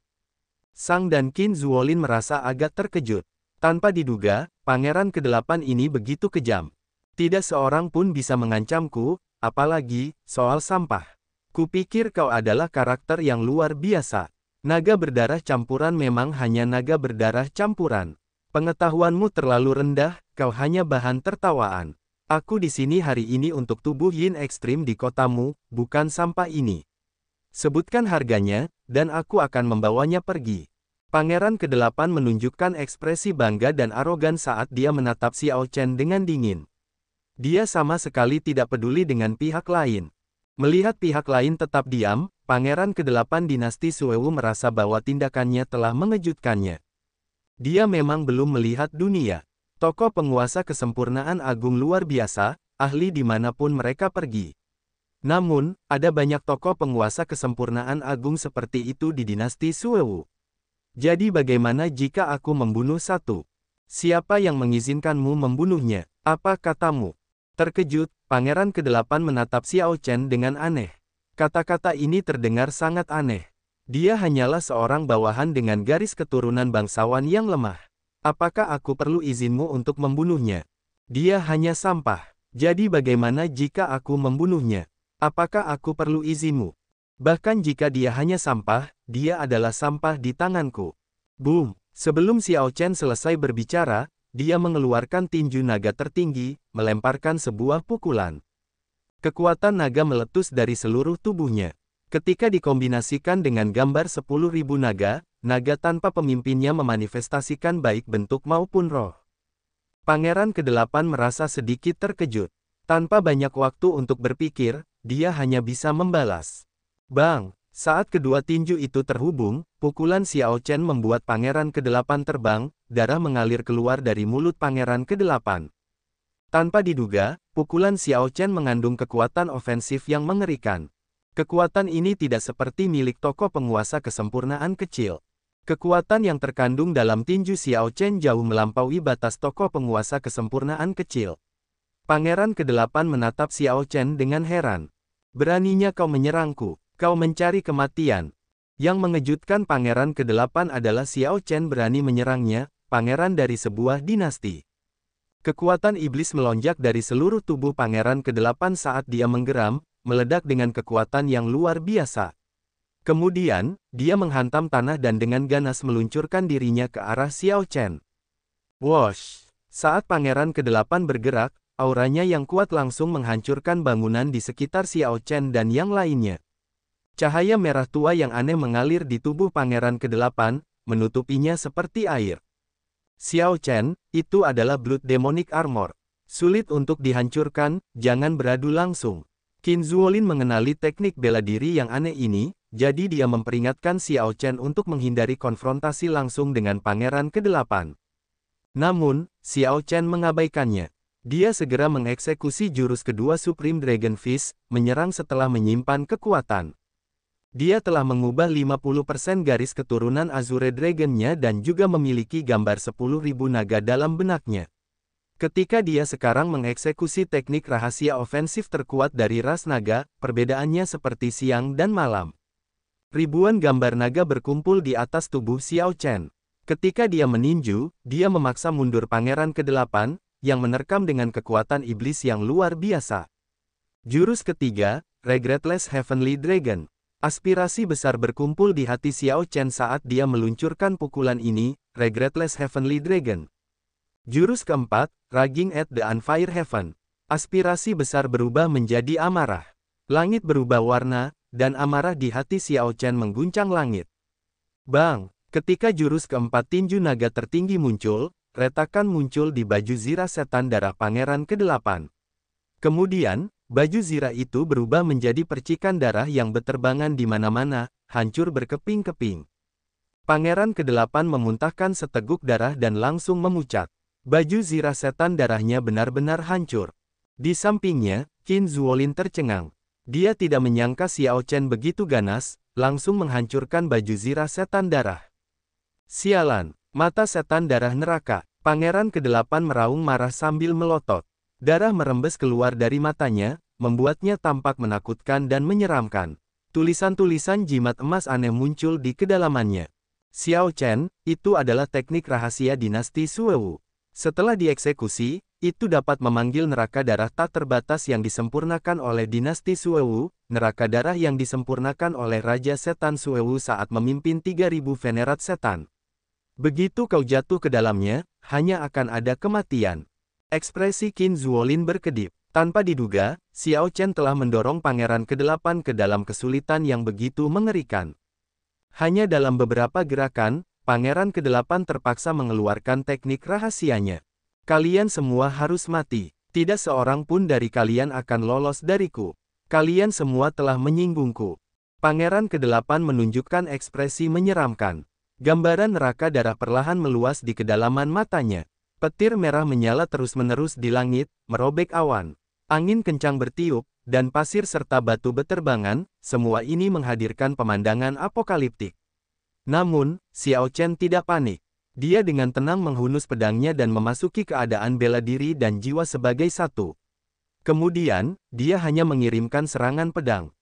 Sang dan Qin Zuolin merasa agak terkejut. Tanpa diduga, Pangeran ke-8 ini begitu kejam. Tidak seorang pun bisa mengancamku, apalagi soal sampah. Kupikir kau adalah karakter yang luar biasa. Naga berdarah campuran memang hanya naga berdarah campuran. Pengetahuanmu terlalu rendah, kau hanya bahan tertawaan. Aku di sini hari ini untuk tubuh yin ekstrim di kotamu, bukan sampah ini. Sebutkan harganya, dan aku akan membawanya pergi. Pangeran ke-8 menunjukkan ekspresi bangga dan arogan saat dia menatap Xiao Chen dengan dingin. Dia sama sekali tidak peduli dengan pihak lain. Melihat pihak lain tetap diam, Pangeran ke-8 dinasti Suewu merasa bahwa tindakannya telah mengejutkannya. Dia memang belum melihat dunia. Tokoh penguasa kesempurnaan agung luar biasa, ahli dimanapun mereka pergi. Namun, ada banyak tokoh penguasa kesempurnaan agung seperti itu di dinasti Suewu. Jadi bagaimana jika aku membunuh satu? Siapa yang mengizinkanmu membunuhnya? Apa katamu? Terkejut, Pangeran ke-8 menatap Xiao Chen dengan aneh. Kata-kata ini terdengar sangat aneh. Dia hanyalah seorang bawahan dengan garis keturunan bangsawan yang lemah. Apakah aku perlu izinmu untuk membunuhnya? Dia hanya sampah. Jadi bagaimana jika aku membunuhnya? Apakah aku perlu izinmu? Bahkan jika dia hanya sampah, dia adalah sampah di tanganku. Boom! Sebelum Xiao Chen selesai berbicara, dia mengeluarkan tinju naga tertinggi, melemparkan sebuah pukulan. Kekuatan naga meletus dari seluruh tubuhnya. Ketika dikombinasikan dengan gambar 10.000 naga, naga tanpa pemimpinnya memanifestasikan baik bentuk maupun roh. Pangeran ke-8 merasa sedikit terkejut. Tanpa banyak waktu untuk berpikir, dia hanya bisa membalas. Bang! Saat kedua tinju itu terhubung, pukulan Xiao Chen membuat Pangeran ke-8 terbang, darah mengalir keluar dari mulut Pangeran ke-8. Tanpa diduga, pukulan Xiao Chen mengandung kekuatan ofensif yang mengerikan. Kekuatan ini tidak seperti milik tokoh penguasa kesempurnaan kecil. Kekuatan yang terkandung dalam tinju Xiao Chen jauh melampaui batas tokoh penguasa kesempurnaan kecil. Pangeran ke-8 menatap Xiao Chen dengan heran. Beraninya kau menyerangku, kau mencari kematian. Yang mengejutkan Pangeran ke-8 adalah Xiao Chen berani menyerangnya, pangeran dari sebuah dinasti. Kekuatan iblis melonjak dari seluruh tubuh Pangeran ke-8 saat dia menggeram, meledak dengan kekuatan yang luar biasa. Kemudian, dia menghantam tanah dan dengan ganas meluncurkan dirinya ke arah Xiao Chen. Wosh! Saat Pangeran ke-8 bergerak, auranya yang kuat langsung menghancurkan bangunan di sekitar Xiao Chen dan yang lainnya. Cahaya merah tua yang aneh mengalir di tubuh Pangeran ke-8, menutupinya seperti air. Xiao Chen, itu adalah Blood Demonic Armor. Sulit untuk dihancurkan, jangan beradu langsung. Qin Zuolin mengenali teknik bela diri yang aneh ini, jadi dia memperingatkan Xiao Chen untuk menghindari konfrontasi langsung dengan Pangeran ke-8. Namun, Xiao Chen mengabaikannya. Dia segera mengeksekusi jurus kedua Supreme Dragon Fist, menyerang setelah menyimpan kekuatan. Dia telah mengubah 50% garis keturunan Azure Dragon-nya dan juga memiliki gambar 10.000 naga dalam benaknya. Ketika dia sekarang mengeksekusi teknik rahasia ofensif terkuat dari ras naga, perbedaannya seperti siang dan malam. Ribuan gambar naga berkumpul di atas tubuh Xiao Chen. Ketika dia meninju, dia memaksa mundur Pangeran ke-8, yang menerkam dengan kekuatan iblis yang luar biasa. Jurus ketiga, Regretless Heavenly Dragon. Aspirasi besar berkumpul di hati Xiao Chen saat dia meluncurkan pukulan ini, Regretless Heavenly Dragon. Jurus keempat, Raging at the Unfire Heaven. Aspirasi besar berubah menjadi amarah. Langit berubah warna, dan amarah di hati Xiao Chen mengguncang langit. Bang! Ketika jurus keempat tinju naga tertinggi muncul, retakan muncul di baju zirah setan darah Pangeran ke-8. Kemudian, baju zirah itu berubah menjadi percikan darah yang berterbangan di mana-mana, hancur berkeping-keping. Pangeran ke-8 memuntahkan seteguk darah dan langsung memucat. Baju zirah setan darahnya benar-benar hancur. Di sampingnya, Qin Zuolin tercengang. Dia tidak menyangka Xiao Chen begitu ganas, langsung menghancurkan baju zirah setan darah. Sialan, mata setan darah neraka. Pangeran ke-8 meraung marah sambil melotot. Darah merembes keluar dari matanya, membuatnya tampak menakutkan dan menyeramkan. Tulisan-tulisan jimat emas aneh muncul di kedalamannya. Xiao Chen, itu adalah teknik rahasia dinasti Suewu. Setelah dieksekusi, itu dapat memanggil neraka darah tak terbatas yang disempurnakan oleh dinasti Suewu, neraka darah yang disempurnakan oleh Raja Setan Suewu saat memimpin 3000 Venerat Setan. Begitu kau jatuh ke dalamnya, hanya akan ada kematian. Ekspresi Qin Zuolin berkedip. Tanpa diduga, Xiao Chen telah mendorong Pangeran ke-8 ke dalam kesulitan yang begitu mengerikan. Hanya dalam beberapa gerakan, Pangeran ke-8 terpaksa mengeluarkan teknik rahasianya. Kalian semua harus mati. Tidak seorang pun dari kalian akan lolos dariku. Kalian semua telah menyinggungku. Pangeran ke-8 menunjukkan ekspresi menyeramkan. Gambaran neraka darah perlahan meluas di kedalaman matanya. Petir merah menyala terus-menerus di langit, merobek awan. Angin kencang bertiup, dan pasir serta batu beterbangan, semua ini menghadirkan pemandangan apokaliptik. Namun, Xiao Chen tidak panik. Dia dengan tenang menghunus pedangnya dan memasuki keadaan bela diri dan jiwa sebagai satu. Kemudian, dia hanya mengirimkan serangan pedang.